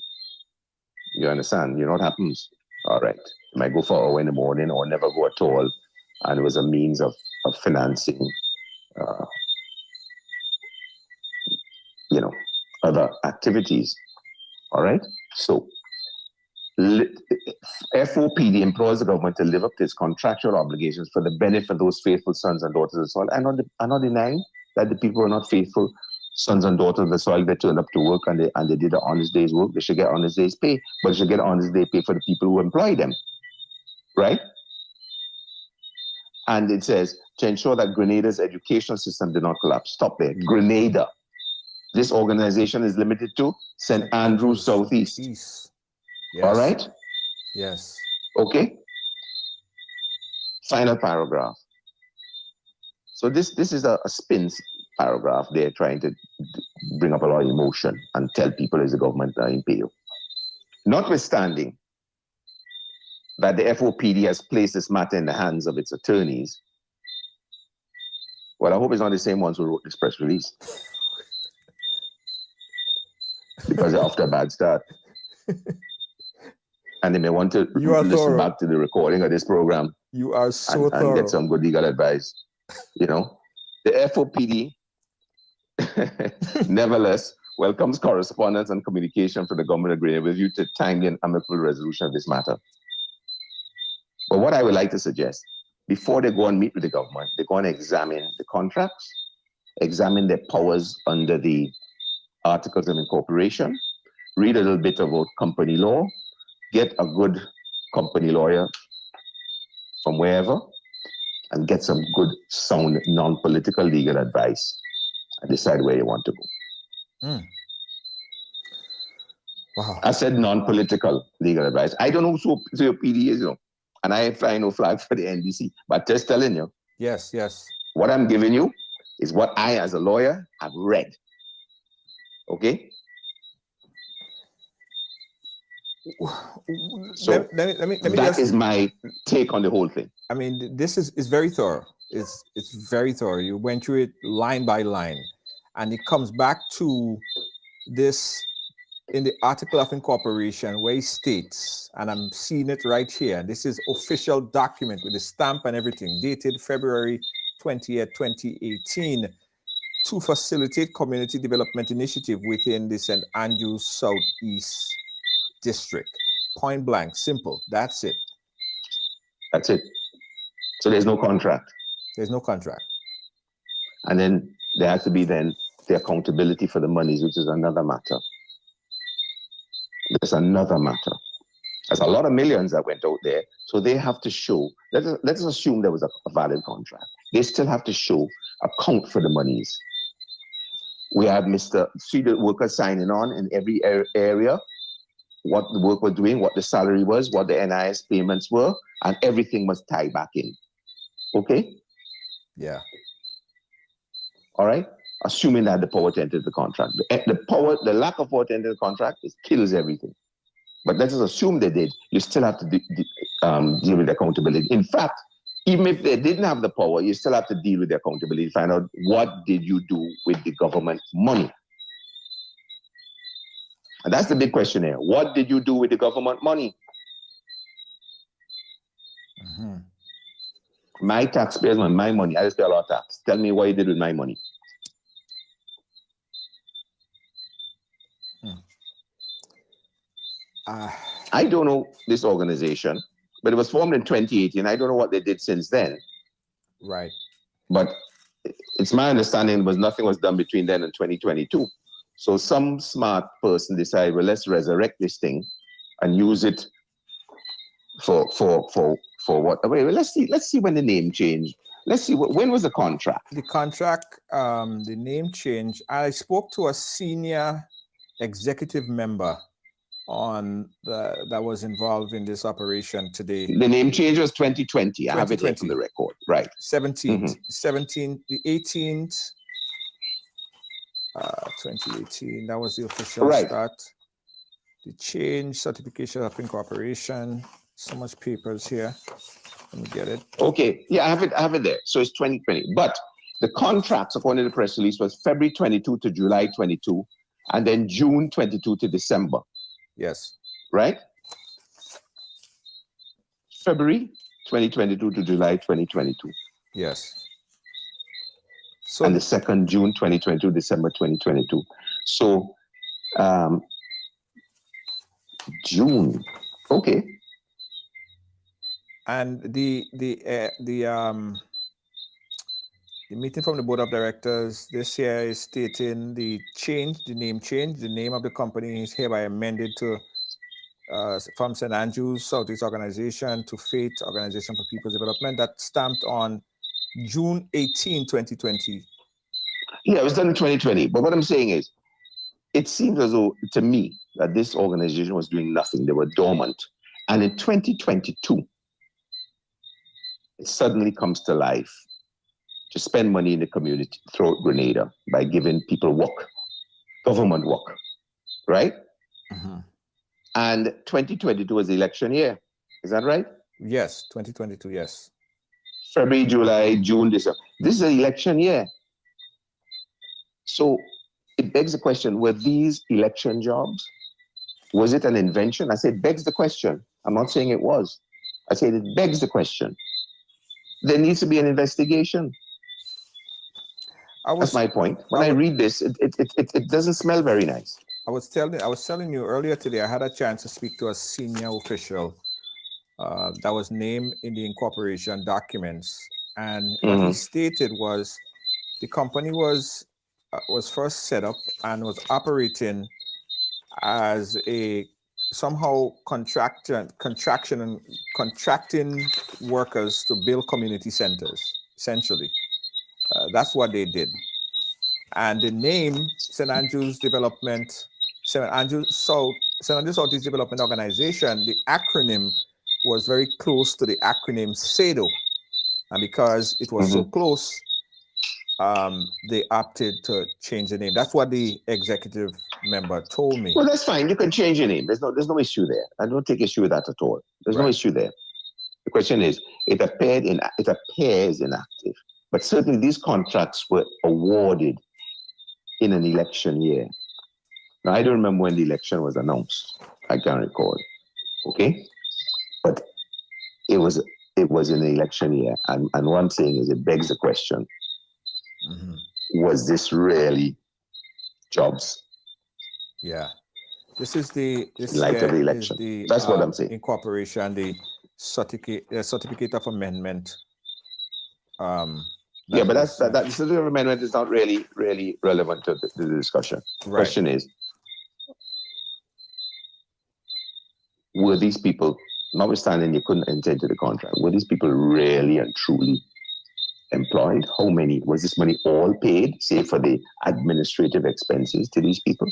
You understand? You know what happens? All right. You might go for an hour in the morning or never go at all. And it was a means of financing, other activities. All right? So, FOPD implores the government to live up to its contractual obligations for the benefit of those faithful sons and daughters of the soil. I'm not denying that the people who are not faithful sons and daughters of the soil, they turned up to work and they did an honest day's work. They should get honest day's pay, but they should get honest day pay for the people who employ them. Right? And it says, to ensure that Grenada's educational system did not collapse. Stop there. Grenada. This organization is limited to St. Andrews Southeast. Yes. All right? Yes. Okay? Final paragraph. So this is a spin paragraph. They're trying to bring up a lot of emotion and tell people is the government in pay. Notwithstanding that the FOPD has placed this matter in the hands of its attorneys, well, I hope it's not the same ones who wrote this press release. Because they're off to a bad start. And they may want to listen back to the recording of this program. You are so thorough. And get some good legal advice. You know, the FOPD, nevertheless, welcomes correspondence and communication from the government of Grenada with view to timely and amicable resolution of this matter. But what I would like to suggest, before they go and meet with the government, they go and examine the contracts, examine their powers under the Articles of Incorporation, read a little bit about company law, get a good company lawyer from wherever, and get some good, sound, non-political legal advice and decide where you want to go. Wow. I said non-political legal advice. I don't know who COPD is, and I ain't flying no flag for the NDC, but just telling you. Yes. What I'm giving you is what I, as a lawyer, have read. Okay? So let me that is my take on the whole thing. I mean, this is very thorough. It's very thorough. You went through it line by line, and it comes back to this in the Article of Incorporation where it states, and I'm seeing it right here. This is official document with the stamp and everything, dated February 20th, 2018, to facilitate community development initiative within the St. Andrews Southeast District. Point blank, simple. That's it. That's it. So there's no contract. There's no contract. And then there has to be then the accountability for the monies, which is another matter. There's another matter. There's a lot of millions that went out there, so they have to show. Let's assume there was a valid contract. They still have to show account for the monies. We have see the workers signing on in every area, what the work was doing, what the salary was, what the NIS payments were, and everything must tie back in. Okay? Yeah. All right? Assuming that the power to enter the contract. The lack of power to enter the contract kills everything. But let us assume they did. You still have to deal with accountability. In fact, even if they didn't have the power, you still have to deal with the accountability. Find out what did you do with the government money. And that's the big question here. What did you do with the government money? Mm-hmm. My taxpayers and my money. I just pay a lot of tax. Tell me what you did with my money. I don't know this organization, but it was formed in 2018. I don't know what they did since then. Right. But it's my understanding nothing was done between then and 2022. So some smart person decided, well, let's resurrect this thing and use it for what? Wait, let's see when the name changed. Let's see when was the contract? The contract, the name change. I spoke to a senior executive member that was involved in this operation today. The name change was 2020. I have it here 2020. from the record. Right. 17th, 17th, the 18th, 2018. That was the official Right. start. The change, certification of incorporation. So much papers here. Let me get it. Okay. Yeah, I have it there. So it's 2020. But the contracts, according to the press release, was February 22 to July 22, and then June 22 to December. Yes. Right? February 2022 to July 2022. Yes. So and the second, June 2022, December 2022. So, June. Okay. And the meeting from the board of directors this year is stating the name change. The name of the company is hereby amended to from St. Andrews Southeast Organization to Faith Organization for People's Development. That's stamped on June 18, 2020. Yeah, it was done in 2020. But what I'm saying is, it seems as though, to me, that this organization was doing nothing. They were dormant. And in 2022, it suddenly comes to life to spend money in the community, throw a grenade by giving people work, government work, right? Mm-hmm. And 2022 was the election year. Is that right? Yes, 2022, yes. February, July, June, December. This is an election year. So it begs the question, were these election jobs? Was it an invention? I said, begs the question. I'm not saying it was. I said, it begs the question. There needs to be an investigation. That's my point. When I read this, it doesn't smell very nice. I was telling you earlier today, I had a chance to speak to a senior official that was named in the incorporation documents. And what he stated was the company was first set up and was operating as a somehow contracting workers to build community centers, essentially. That's what they did. And the name St. Andrews Southeast Development Organization, the acronym was very close to the acronym SADO. And because it was so close, they opted to change the name. That's what the executive member told me. Well, that's fine. You can change your name. There's no issue there. I don't take issue with that at all. There's no issue there. The question is, it appears inactive. But certainly these contracts were awarded in an election year. Now, I don't remember when the election was announced. I can't recall. Okay? But it was in the election year. And what I'm saying is, it begs the question, was this really jobs? Yeah. This is the light of the election. That's what I'm saying. Incorporation, the certificate of amendment. Yeah, but that certificate of amendment is not really relevant to the discussion. The question is, were these people, notwithstanding you couldn't enter into the contract, were these people really and truly employed? How many? Was this money all paid, say, for the administrative expenses to these people?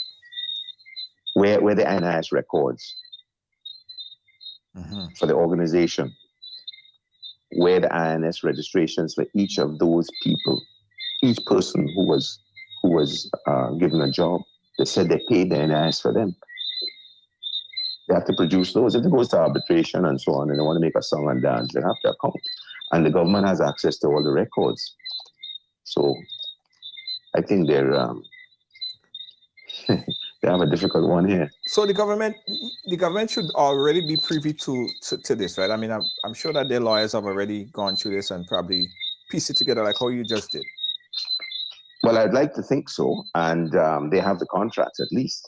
Where were the NIS records for the organization? where the INS registrations for each of those people, each person who was given a job. They said they paid the NIS for them. They have to produce those. If it goes to arbitration and so on, and they want to make a song and dance, they have to account. And the government has access to all the records. So I think they're they have a difficult one here. So the government should already be privy to this, right? I mean, I'm sure that their lawyers have already gone through this and probably pieced it together like how you just did. Well, I'd like to think so. And they have the contracts at least.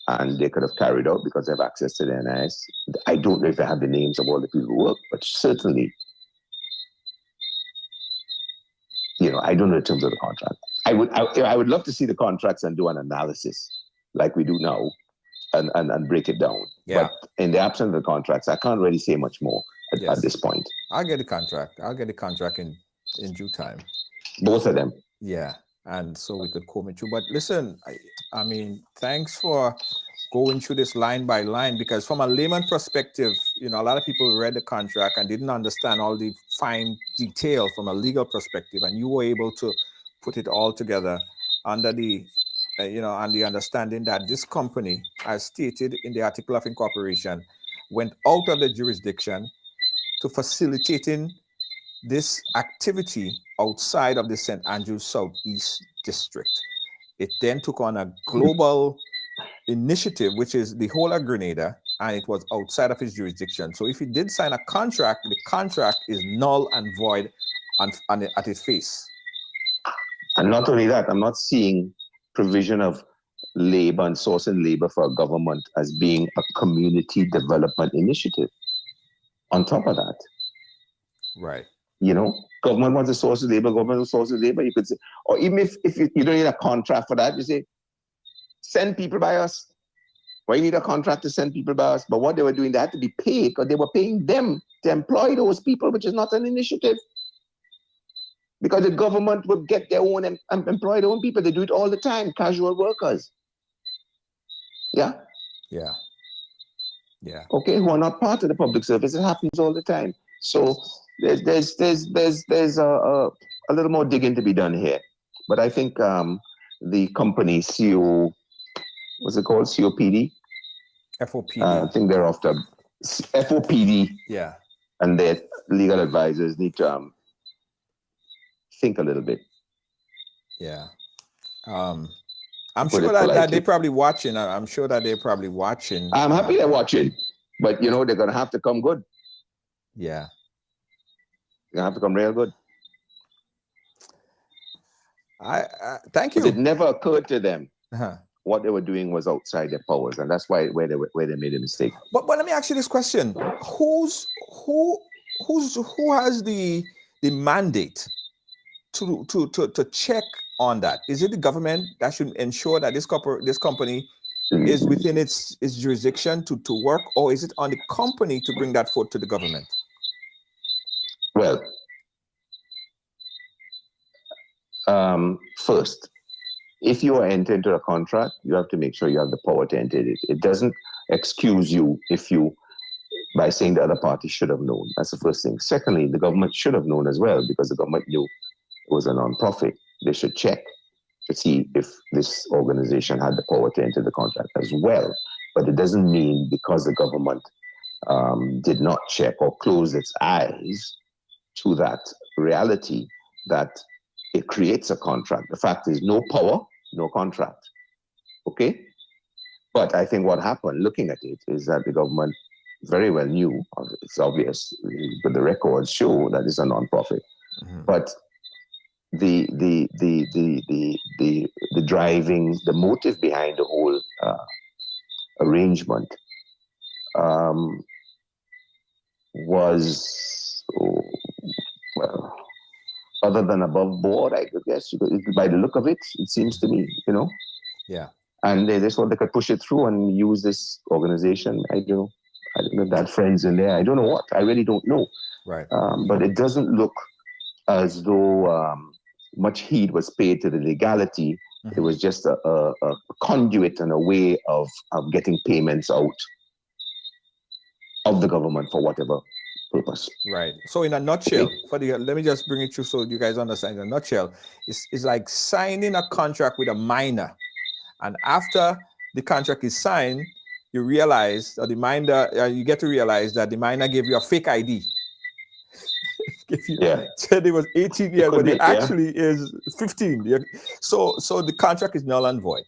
And they could have carried out because they have access to the NIS. I don't know if they have the names of all the people who work, but certainly, I don't know in terms of the contract. I would love to see the contracts and do an analysis like we do now and break it down. Yeah. But in the absence of the contracts, I can't really say much more at this point. I'll get the contract. I'll get the contract in due time. Both of them. Yeah. And so we could comb it through. But listen, I mean, thanks for going through this line by line, because from a layman perspective, a lot of people read the contract and didn't understand all the fine detail from a legal perspective, and you were able to put it all together under the on the understanding that this company, as stated in the article of incorporation, went out of the jurisdiction to facilitating this activity outside of the St. Andrews Southeast District. It then took on a global initiative, which is the whole of Grenada, and it was outside of his jurisdiction. So if he did sign a contract, the contract is null and void at its face. And not only that, I'm not seeing provision of labor and sourcing labor for a government as being a community development initiative. On top of that, right? Government wants to source labor. Government wants to source labor. You could say, or even if you don't need a contract for that, you say, send people by us. Why you need a contract to send people by us? But what they were doing, they had to be paid because they were paying them to employ those people, which is not an initiative. Because the government would get their own and employ their own people. They do it all the time, casual workers. Yeah? Yeah. Yeah. Okay, who are not part of the public service. It happens all the time. So there's a little more digging to be done here. But I think the company what's it called? COPD? FOPD. I think they're after FOPD. Yeah. And their legal advisors need to think a little bit. Yeah. I'm sure that they're probably watching. I'm sure that they're probably watching. I'm happy they're watching. But, they're going to have to come good. Yeah. They're going to have to come real good. Thank you. It never occurred to them what they were doing was outside their powers, and that's where they made a mistake. But let me ask you this question: who has the mandate to check on that? Is it the government that should ensure that this company is within its jurisdiction to work, or is it on the company to bring that forth to the government? Well, first, if you are entering into a contract, you have to make sure you have the power to enter it. It doesn't excuse you by saying the other party should have known. That's the first thing. Secondly, the government should have known as well, because the government knew it was a non-profit. They should check to see if this organization had the power to enter the contract as well. But it doesn't mean because the government did not check or close its eyes to that reality that it creates a contract. The fact is, no power, no contract. Okay? But I think what happened, looking at it, is that the government very well knew, it's obvious, but the records show that it's a non-profit. Mm-hmm. But the driving, the motive behind the whole arrangement was, well, other than above board, I guess, by the look of it, it seems to me, Yeah. And they just thought they could push it through and use this organization. I don't know if that friends in there. I don't know what. I really don't know. Right. But it doesn't look as though much heed was paid to the legality. Mm-hmm. It was just a conduit and a way of getting payments out of the government for whatever purpose. Right. So in a nutshell, let me just bring it through so you guys understand. In a nutshell, it's like signing a contract with a minor, and after the contract is signed, you realize, or the minor, you get to realize that the minor gave you a fake ID. If you said it was 18 years, but it actually is 15. So the contract is null and void.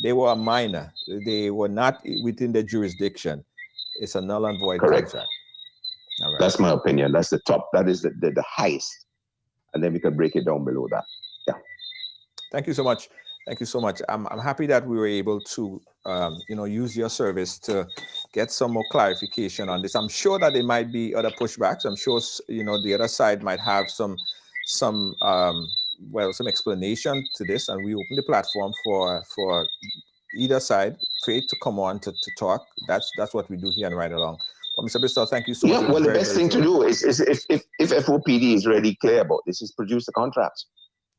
They were a minor. They were not within the jurisdiction. It's a null and void contract. All right. That's my opinion. That's the top. That is the highest. And then we can break it down below that. Yeah. Thank you so much. Thank you so much. I'm happy that we were able to, use your service to get some more clarification on this. I'm sure that there might be other pushbacks. I'm sure, the other side might have some explanation to this, and we open the platform for either side, Faith, to come on to talk. That's what we do here and Ridealong. Well, Mr. Bristol, thank you so much. Well, the best thing to do is if FOPD is really clear about this, is produce the contract.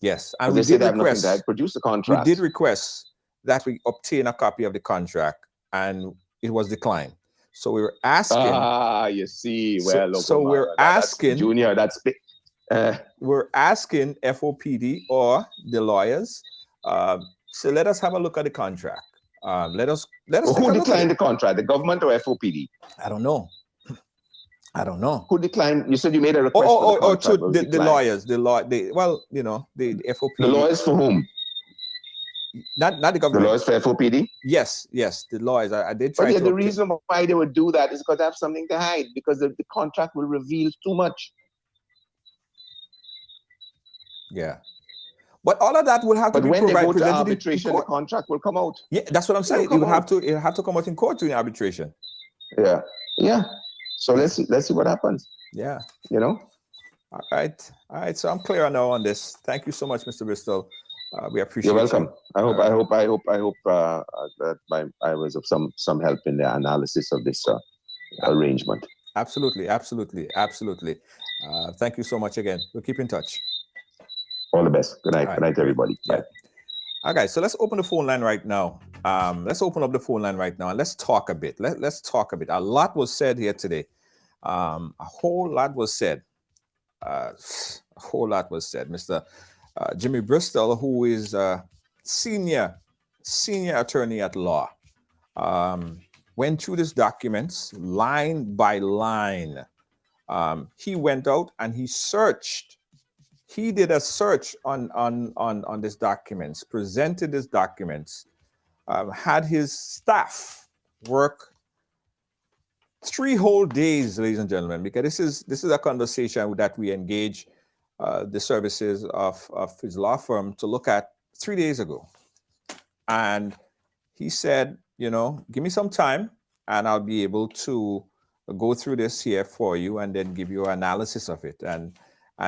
Yes, and we did request, produce the contract. We did request that we obtain a copy of the contract, and it was declined. So we were asking. You see, well, so we're asking Junior. We're asking FOPD or the lawyers. So let us have a look at the contract. Let us. Who declined the contract? The government or FOPD? I don't know. Who declined? You said you made a request. The lawyers. The FOPD. The lawyers for whom? Not the government. The lawyers for FOPD? Yes, the lawyers. I did try. The reason why they would do that is because they have something to hide, because the contract will reveal too much. Yeah. But all of that will have to be provided. But when they go to presented arbitration, the contract will come out. Yeah, that's what I'm saying. It will have to come out in court during arbitration. Yeah. So let's see what happens. Yeah. All right. So I'm clear now on this. Thank you so much, Mr. Bristol. We appreciate. You're welcome. I hope that I was of some help in the analysis of this arrangement. Absolutely. Thank you so much again. We'll keep in touch. All the best. Good night. Right. Good night, everybody. Yeah. Bye. All right, so let's open the phone line right now. Let's open up the phone line right now and let's talk a bit. Let's talk a bit. A lot was said here today. A whole lot was said. Mr. Jimmy Bristol, who is a senior attorney at law, went through these documents line by line. He went out and he searched. He did a search on these documents, presented these documents, had his staff work 3 whole days, ladies and gentlemen, because this is a conversation that we engage the services of his law firm to look at 3 days ago. And he said, give me some time and I'll be able to go through this here for you and then give you an analysis of it. And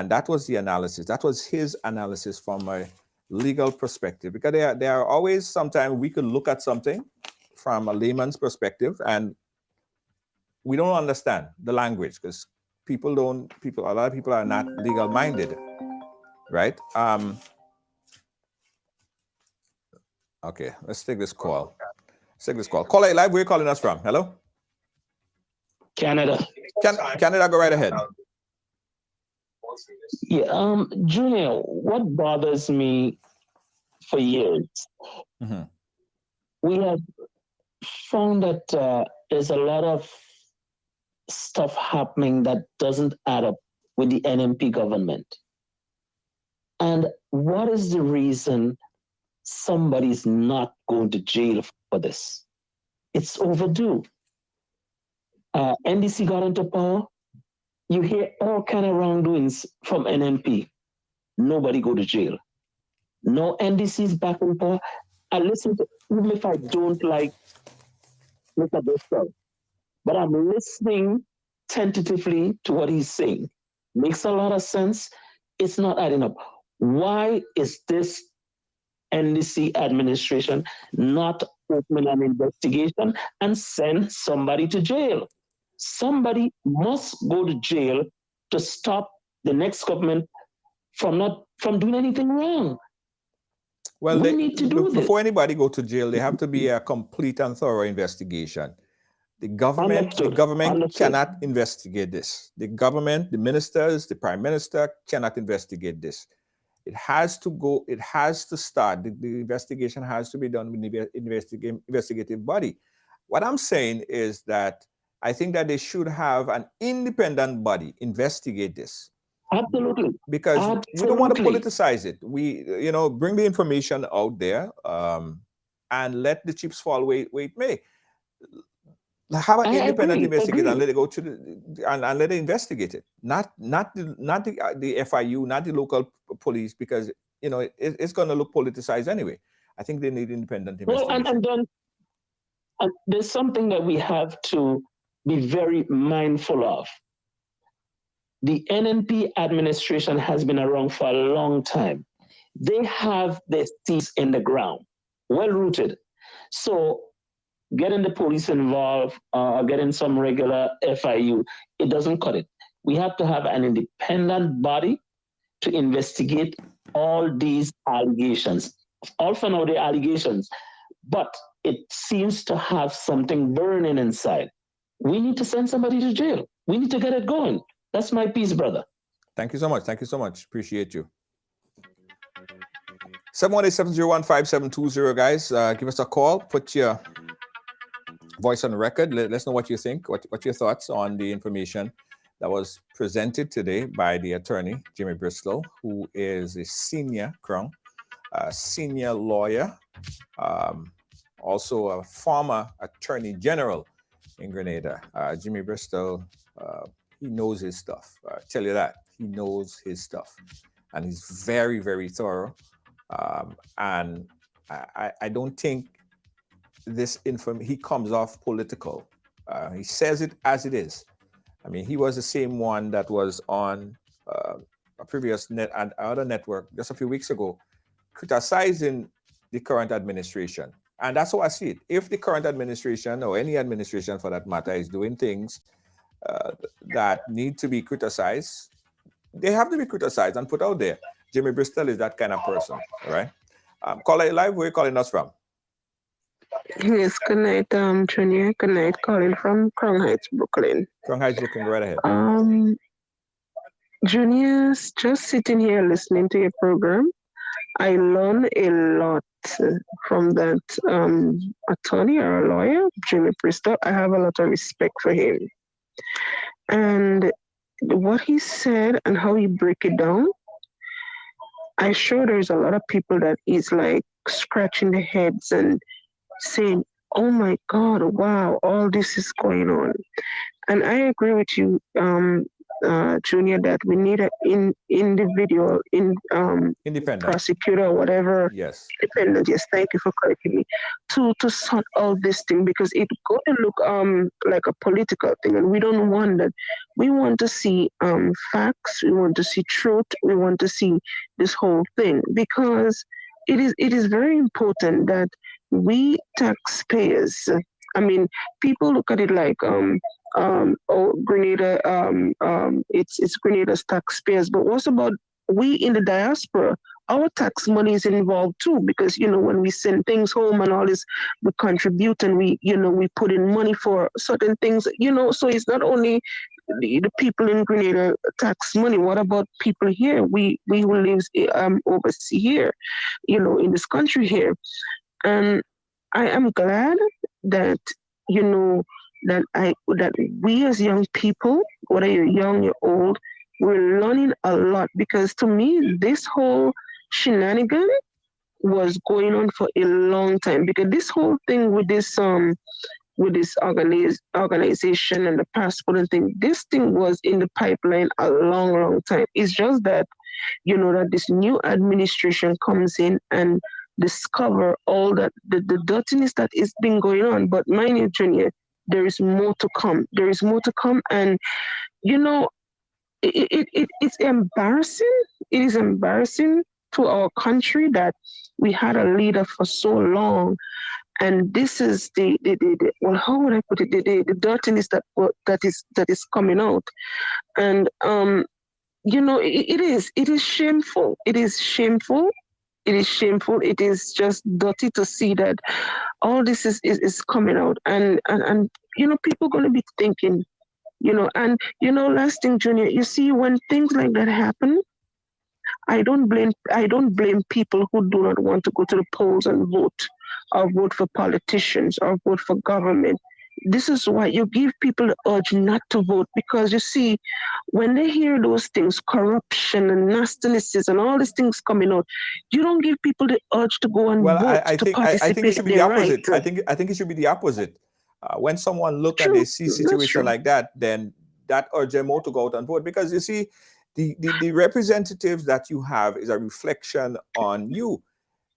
that was the analysis. That was his analysis from a legal perspective. Because there are always, sometimes we could look at something from a layman's perspective and we don't understand the language because a lot of people are not legal minded, right? Okay, let's take this call. Caller live, where are you calling us from? Hello? Canada. Canada, go right ahead. Yeah, Junior, what bothers me for years, we have found that there's a lot of stuff happening that doesn't add up with the NMP government. And what is the reason somebody's not going to jail for this? It's overdue. NDC got into power. You hear all kind of wrongdoings from NMP. Nobody go to jail. No NDC's back in power. I listen to, even if I don't like Mr. Bristol, but I'm listening tentatively to what he's saying. Makes a lot of sense. It's not adding up. Why is this NDC administration not opening an investigation and send somebody to jail? Somebody must go to jail to stop the next government from doing anything wrong. Well, we need to do before anybody go to jail, there have to be a complete and thorough investigation. The government Understood. cannot investigate this. The government, the ministers, the prime minister cannot investigate this. It has to go, it has to start. The investigation has to be done with the investigative body. What I'm saying is that I think that they should have an independent body investigate this. Absolutely. Because we don't want to politicize it. We, bring the information out there and let the chips fall where it may. Have an independent investigator and let it go to and let it investigate it. Not the FIU, not the local police, because it's going to look politicized anyway. I think they need independent investigation. And then there's something that we have to be very mindful of. The NNP administration has been around for a long time. They have their seats in the ground, well rooted. So getting the police involved, getting some regular FIU, it doesn't cut it. We have to have an independent body to investigate all these allegations. All for now, the allegations, but it seems to have something burning inside. We need to send somebody to jail. We need to get it going. That's my piece, brother. Thank you so much. Thank you so much. Appreciate you. 718-701-5720, guys. Give us a call. Put your voice on the record. Let us know what you think. What your thoughts on the information that was presented today by the attorney, Jimmy Bristol, who is a senior lawyer, also a former Attorney General in Grenada. Jimmy Bristol, he knows his stuff. I tell you that. He knows his stuff. And he's very, very thorough. And I don't think this he comes off political. He says it as it is. I mean, he was the same one that was on a previous other network just a few weeks ago, criticizing the current administration. And that's how I see it. If the current administration, or any administration for that matter, is doing things that need to be criticized, they have to be criticized and put out there. Jimmy Bristol is that kind of person, all right? Caller live, where are you calling us from? Yes, good night, Junior. Good night, calling from Crown Heights, Brooklyn. Crown Heights, Brooklyn, go right ahead. Junior's just sitting here listening to your program. I learned a lot from that attorney or lawyer, Jimmy Bristol. I have a lot of respect for him. And what he said and how he break it down, I'm sure there's a lot of people that is like scratching their heads and saying, oh my God, wow, all this is going on. And I agree with you, Junior, that we need an individual, independent prosecutor or whatever. Yes. Independent, yes, thank you for correcting me. To sort out this thing, because it's going to look like a political thing, and we don't want that. We want to see facts, we want to see truth, we want to see this whole thing, because it is very important that we taxpayers, I mean, people look at it like Grenada, it's Grenada's taxpayers, but what about we in the diaspora? Our tax money is involved too, because when we send things home and all this, we contribute and we put in money for certain things, so it's not only the people in Grenada tax money. What about people here? We who lives overseas here, in this country here. And I am glad that that we as young people, whether you're young or old, we're learning a lot, because to me this whole shenanigan was going on for a long time, because this whole thing with this organization and the passport and thing, this thing was in the pipeline a long time. It's just that that this new administration comes in and discover all that the dirtiness that is been going on. But mind you, Junior, there is more to come. There is more to come, and it's embarrassing. It is embarrassing to our country that we had a leader for so long, and this is the well, how would I put it? The dirtiness that is coming out, and it is shameful. It is shameful It is shameful. It is just dirty to see that all this is coming out. And people going to be thinking, and last thing, Junior, you see, when things like that happen, I don't blame people who do not want to go to the polls and vote, or vote for politicians, or vote for government. This is why you give people the urge not to vote, because you see, when they hear those things, corruption and nastiness and all these things coming out, you don't give people the urge to go and Well, vote I to think I think it participate should in be the their opposite. right. I think it should be the opposite. When someone look and True, they see that's situation true. like that, then that urge them more to go out and vote, because you see, the representatives that you have is a reflection on you.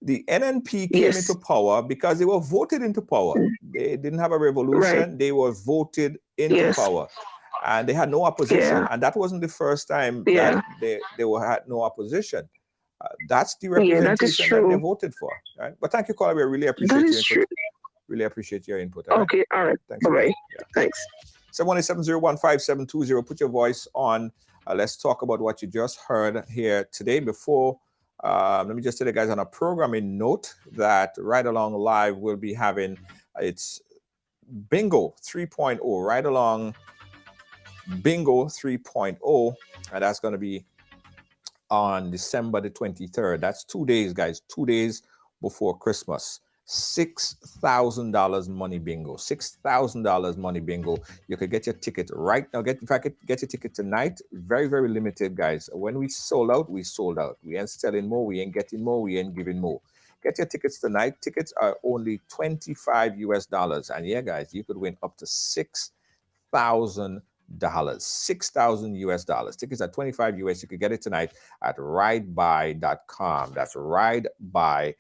The NNP came into Yes, power because they were voted into power. They didn't have a right. revolution; they were voted into Yes, power, and they had no opposition. yeah, And that wasn't the first time that yeah, had no opposition. That's the yeah. That is representation that they true. voted for, right? But thank you, caller. We really That appreciate your is input. true. Really appreciate your input. All right. Okay, all right. Thanks Bye again. bye. Yeah. Thanks. 718-701-5720. Put your voice on. Let's talk about what you just heard here today. Before, let me just tell you guys on a programming note that Ridealong Live will be having its Bingo 3.0. Ridealong Bingo 3.0. And that's going to be on December the 23rd. That's 2 days, guys. 2 days before Christmas. $6,000 money bingo. $6,000 money bingo. You could get your ticket right now. Get your ticket tonight. Very, very limited, guys. When we sold out, we sold out. We ain't selling more. We ain't getting more. We ain't giving more. Get your tickets tonight. Tickets are only $25 US. And yeah, guys, you could win up to $6,000. $6,000 US. Tickets at 25 US. You could get it tonight at ridebuy.com. That's ridebuy.com.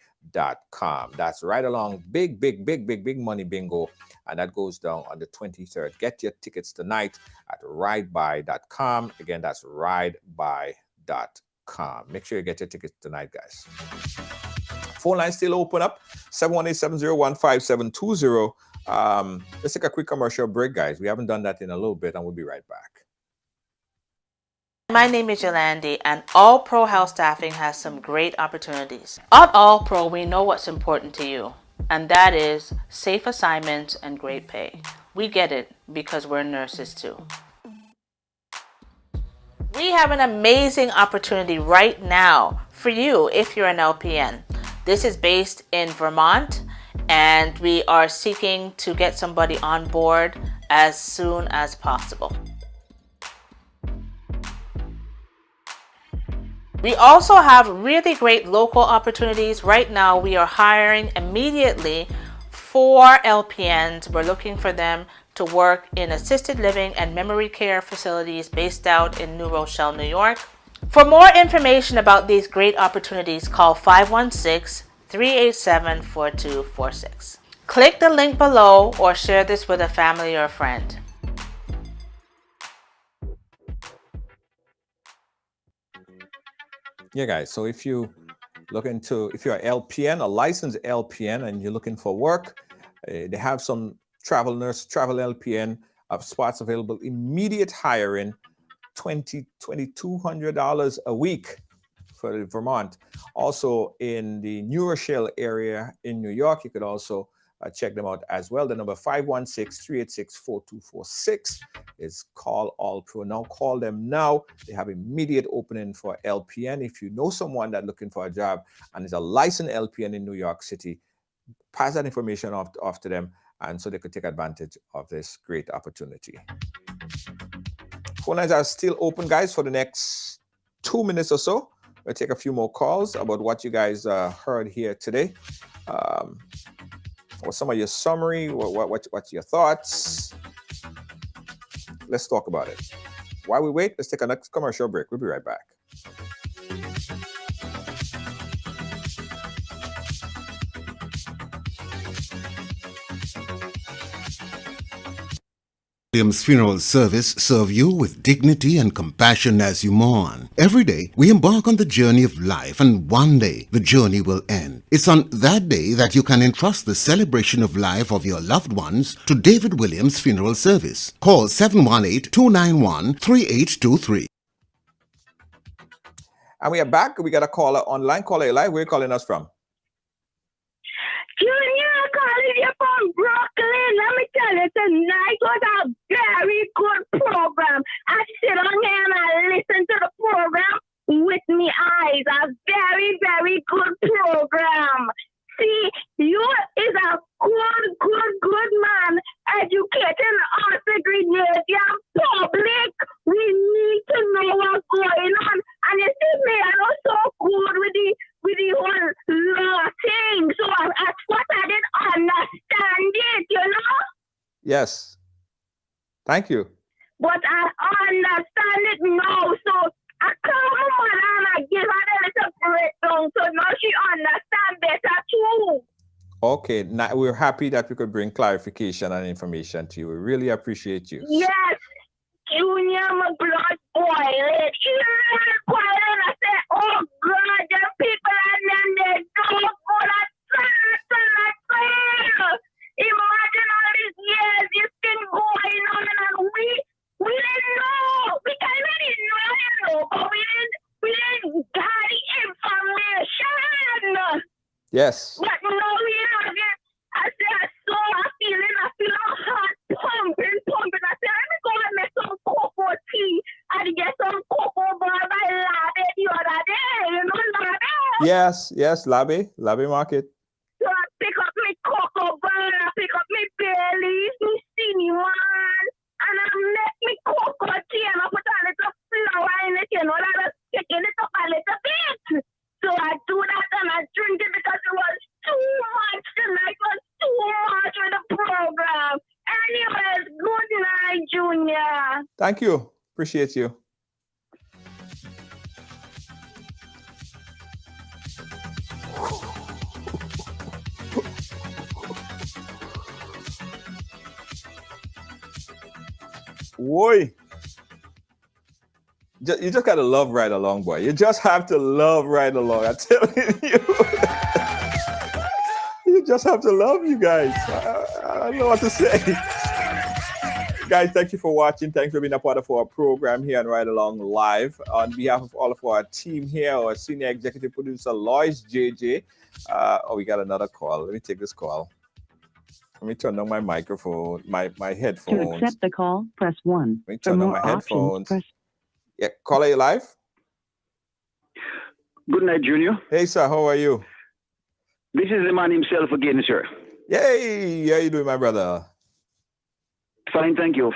That's Ridealong big money bingo, and that goes down on the 23rd. Get your tickets tonight at ridebuy.com. Again, that's ridebuy.com. Make sure you get your tickets tonight, guys. Phone line still open up, 718-701-5720. Let's take a quick commercial break, guys. We haven't done that in a little bit, and we'll be right back. My name is Yolandi, and All Pro Health Staffing has some great opportunities. At All Pro, we know what's important to you, and that is safe assignments and great pay. We get it because we're nurses too. We have an amazing opportunity right now for you if you're an LPN. This is based in Vermont, and we are seeking to get somebody on board as soon as possible. We also have really great local opportunities. Right now, we are hiring immediately 4 LPNs. We're looking for them to work in assisted living and memory care facilities based out in New Rochelle, New York. For more information about these great opportunities, call 516-387-4246. Click the link below or share this with a family or a friend. Yeah, guys. So if you're LPN, a licensed LPN, and you're looking for work, they have some travel LPN spots available. Immediate hiring, $2,200 a week for Vermont. Also in the New Rochelle area in New York, you could also check them out as well. The number 516-386-4246 is Call All Pro. Now call them now. They have immediate opening for LPN. If you know someone that's looking for a job and is a licensed LPN in New York City, pass that information off to them, and so they could take advantage of this great opportunity. Phone lines are still open, guys, for the next 2 minutes or so. We'll take a few more calls about what you guys heard here today. What's some of your summary? What's your thoughts? Let's talk about it. While we wait, let's take a next commercial break. We'll be right back. Williams Funeral Service serve you with dignity and compassion as you mourn. Every day, we embark on the journey of life, and one day, the journey will end. It's on that day that you can entrust the celebration of life of your loved ones to David Williams Funeral Service. Call 718-291-3823. And we are back. We got a caller online. Caller live. Where are you calling us from? Junior, calling you from Brooklyn. Let me tell you, tonight was a very good program. I sit on here and I listen to the program with me eyes. A very, very good program. See, you is a good man educating us, the Grenadian public. We need to know what's going on. And you see me, I'm not so good with the whole law thing. So that's what I didn't understand it, you know? Yes. Thank you. But I understand it now. So I call my mother and I give her a little breakdown so now she understands better too. Okay. Now we're happy that we could bring clarification and information to you. We really appreciate you. Yes. Junior, my blood boiling. Boiling. I said, oh God, the people and them, they don't go that side. Imagine all these years, this thing going on and we didn't know. We kind of didn't know, but we didn't get the information. Yes. But now we have it. I feel my heart pumping. I said, let me go and make some cocoa tea and get some cocoa bar by Labbe the other day. You know Labbe? Yes, Labbe Market. So I pick up my cocoa bar, I pick up my Baileys, my cinnamon, and I make me cocoa tea and I put a little flour in it, you know, that I was picking it up a little bit. So I do that and I drink it because it was too much tonight. It was too much with the program. Anyways, good night, Junior. Thank you. Appreciate you. Boy. You just gotta love Ridealong, boy. You just have to love Ridealong. I'm telling you. You just have to love you guys. I don't know what to say. Guys, thank you for watching. Thanks for being a part of our program here on Ridealong Live. On behalf of all of our team here, our senior executive producer, Lois JJ. We got another call. Let me take this call. Let me turn on my microphone, my headphones. To accept the call, press 1. Let me turn on my headphones. Yeah, caller, you live? Good night, Junior. Hey, sir, how are you? This is the man himself again, sir. Yay! How you doing, my brother? Fine, thank you.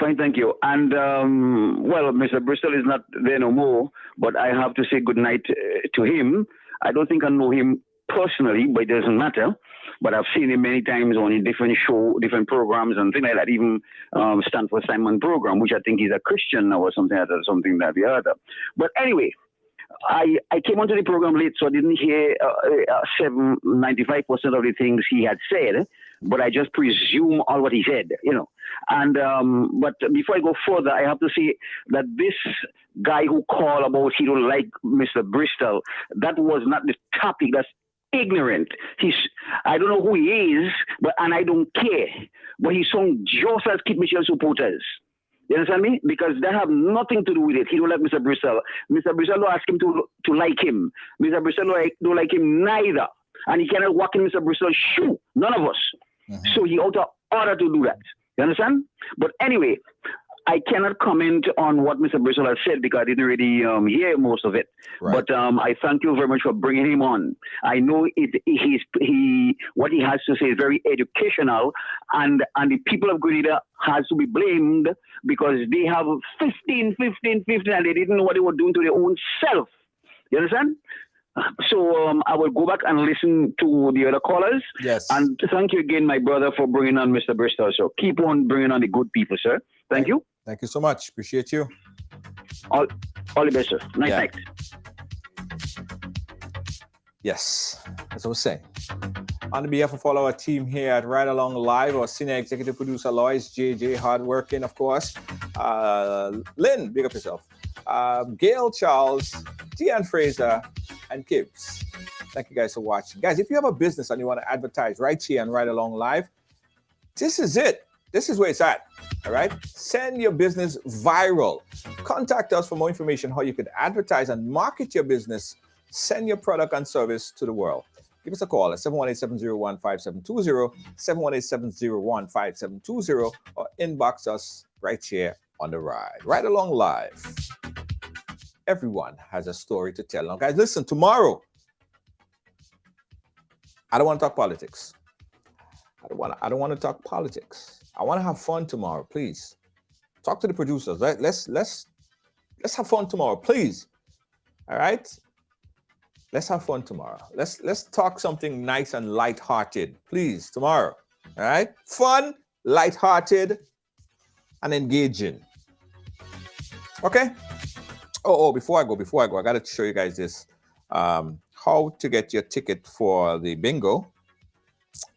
And, well, Mr. Bristol is not there no more, but I have to say good night to him. I don't think I know him personally, but it doesn't matter. But I've seen him many times on a different show, different programs and things like that, even Stanford Simon program, which I think is a Christian now or something like that, something that the other. But anyway, I came onto the program late, so I didn't hear 95% of the things he had said, but I just presume all what he said, you know. And but before I go further, I have to say that this guy who called about he don't like Mr. Bristol, that was not the topic. That's ignorant. I don't know who he is, and I don't care. But he sounds just as Kit Mitchell supporters. You understand me? Because that have nothing to do with it. He don't like Mr. Bristol. Mr. Bristol don't ask him to like him. Mr. Bristol don't like him neither. And he cannot walk in Mr. Bristol's shoe. None of us. Mm-hmm. So he ought to order to do that. You understand? But anyway, I cannot comment on what Mr. Bristol has said because I didn't really hear most of it. Right. But I thank you very much for bringing him on. I know what he has to say is very educational, and the people of Grenada has to be blamed because they have 15, and they didn't know what they were doing to their own self. You understand? So I will go back and listen to the other callers. Yes. And thank you again, my brother, for bringing on Mr. Bristol. So keep on bringing on the good people, sir. Thank you. Thank you so much. Appreciate you. All the best, sir. Night. Yes, as I was saying. On behalf of all our team here at Ridealong Live, our senior executive producer, Lois JJ, hardworking, of course. Lynn, big up yourself. Gail Charles, Tian Fraser, and Gibbs. Thank you guys for watching. Guys, if you have a business and you want to advertise right here on Ridealong Live, this is it. This is where it's at. All right. Send your business viral. Contact us for more information how you could advertise and market your business. Send your product and service to the world. Give us a call at 718-701-5720, 718-701-5720, or inbox us right here on the Ride. Ride Along Live. Everyone has a story to tell. Now, guys, listen, tomorrow, I don't want to talk politics. I don't want to talk politics. I want to have fun tomorrow, please. Talk to the producers. Let's have fun tomorrow, please. All right? Let's have fun tomorrow. Let's talk something nice and lighthearted, please, tomorrow. All right? Fun, lighthearted, and engaging. Okay? Oh, before I go, I got to show you guys this. How to get your ticket for the bingo.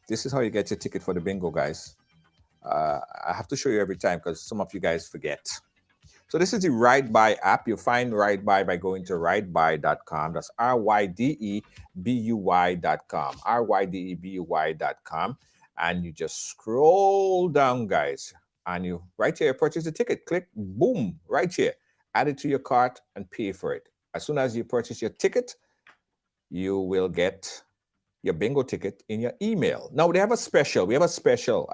This is how you get your ticket for the bingo, guys. I have to show you every time because some of you guys forget. So this is the RideBuy app. You'll find RideBuy by going to ridebuy.com. That's RYDEBUY.com. RYDEBUY.com. And you just scroll down, guys. And you right here, purchase the ticket. Click, boom, right here. Add it to your cart and pay for it. As soon as you purchase your ticket, you will get your bingo ticket in your email. Now they have a special. We have a special.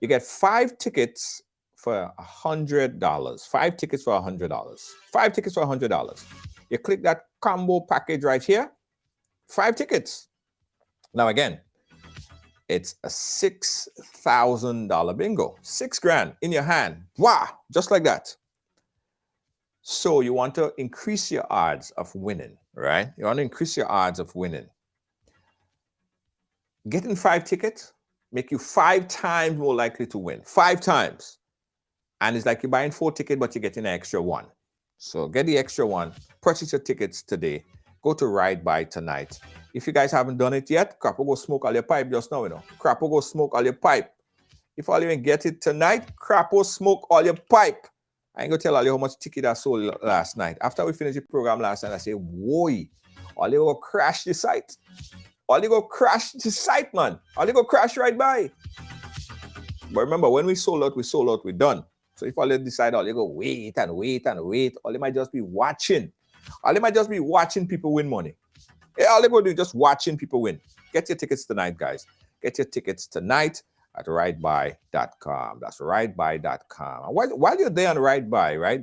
You get 5 tickets for $100. 5 tickets for $100. 5 tickets for $100. You click that combo package right here. 5 tickets. Now again, it's a $6,000 bingo. $6,000 in your hand. Wow, just like that. So you want to increase your odds of winning, right? You want to increase your odds of winning. Getting 5 tickets make you 5 times more likely to win. 5 times. And it's like you're buying 4 tickets, but you're getting an extra 1. So get the extra 1. Purchase your tickets today. Go to RideBuy tonight. If you guys haven't done it yet, crap will go smoke all your pipe just now, you know. Crap will go smoke all your pipe. If all you even get it tonight, crap will smoke all your pipe. I ain't gonna tell all you how much ticket I sold last night. After we finished the program last night, I say, whoa, all you go crash the site. All you go crash the site, man. All you go crash right by. But remember, when we sold out, we're done. So if all you decide, all you go wait and wait and wait, all you might just be watching. All you might just be watching people win money. Yeah, all you go do is just watching people win. Get your tickets tonight, guys. Get your tickets tonight at ridebuy.com. That's ridebuy.com. And while you're there on RideBuy, right,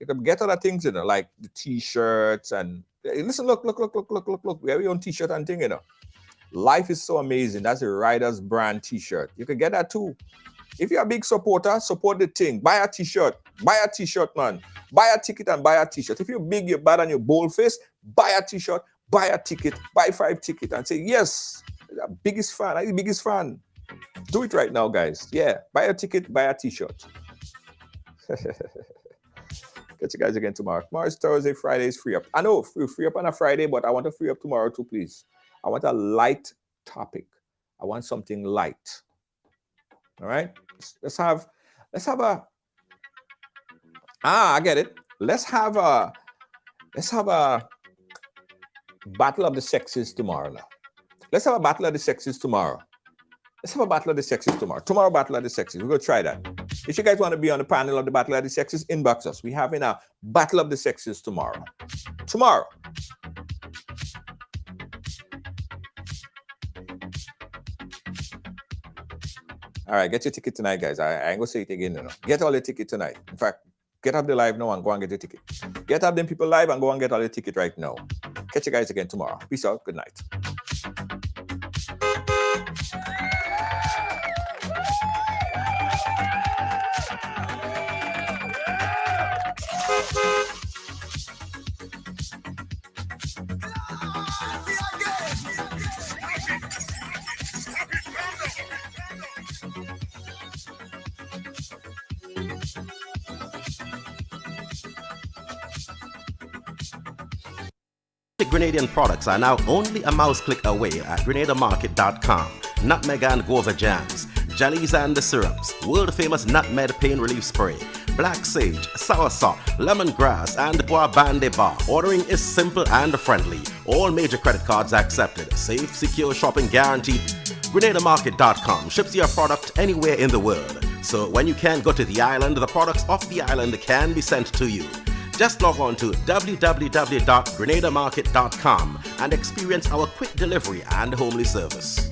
you can get other things, you know, like the t-shirts and listen, look. We have your own t-shirt and thing, you know. Life is so amazing. That's a Riders brand t-shirt. You can get that too. If you're a big supporter, support the thing. Buy a t-shirt. Buy a t-shirt, man. Buy a ticket and buy a t-shirt. If you're big, you're bad, and you're bold face, buy a t-shirt, buy a ticket, buy 5 tickets, and say, yes, I'm the biggest fan. Do it right now, guys. Yeah, buy a ticket, buy a t-shirt. Catch you guys again tomorrow. Tomorrow is Thursday, Friday is free up. I know we're free up on a Friday, but I want to free up tomorrow too, please. I want a light topic. I want something light. All right? Let's have I get it. Let's have a battle of the sexes tomorrow now. Let's have a battle of the sexes tomorrow. Tomorrow, battle of the sexes. We're going to try that. If you guys want to be on the panel of the battle of the sexes, inbox us. We're having a battle of the sexes tomorrow. All right, get your ticket tonight, guys. I ain't going to say it again. No. Get all your ticket tonight. In fact, get up the live now and go and get your ticket. Get up them people live and go and get all your ticket right now. Catch you guys again tomorrow. Peace out. Good night. Grenadian products are now only a mouse click away at grenadamarket.com. Nutmeg and guava jams, jellies and the syrups, world famous nutmeg pain relief spray, black sage, soursop, lemongrass, and bois bande bar. Ordering is simple and friendly. All major credit cards accepted. Safe, secure shopping guaranteed. GrenadaMarket.com ships your product anywhere in the world. So when you can't go to the island, the products off the island can be sent to you. Just log on to www.GrenadaMarket.com and experience our quick delivery and homely service.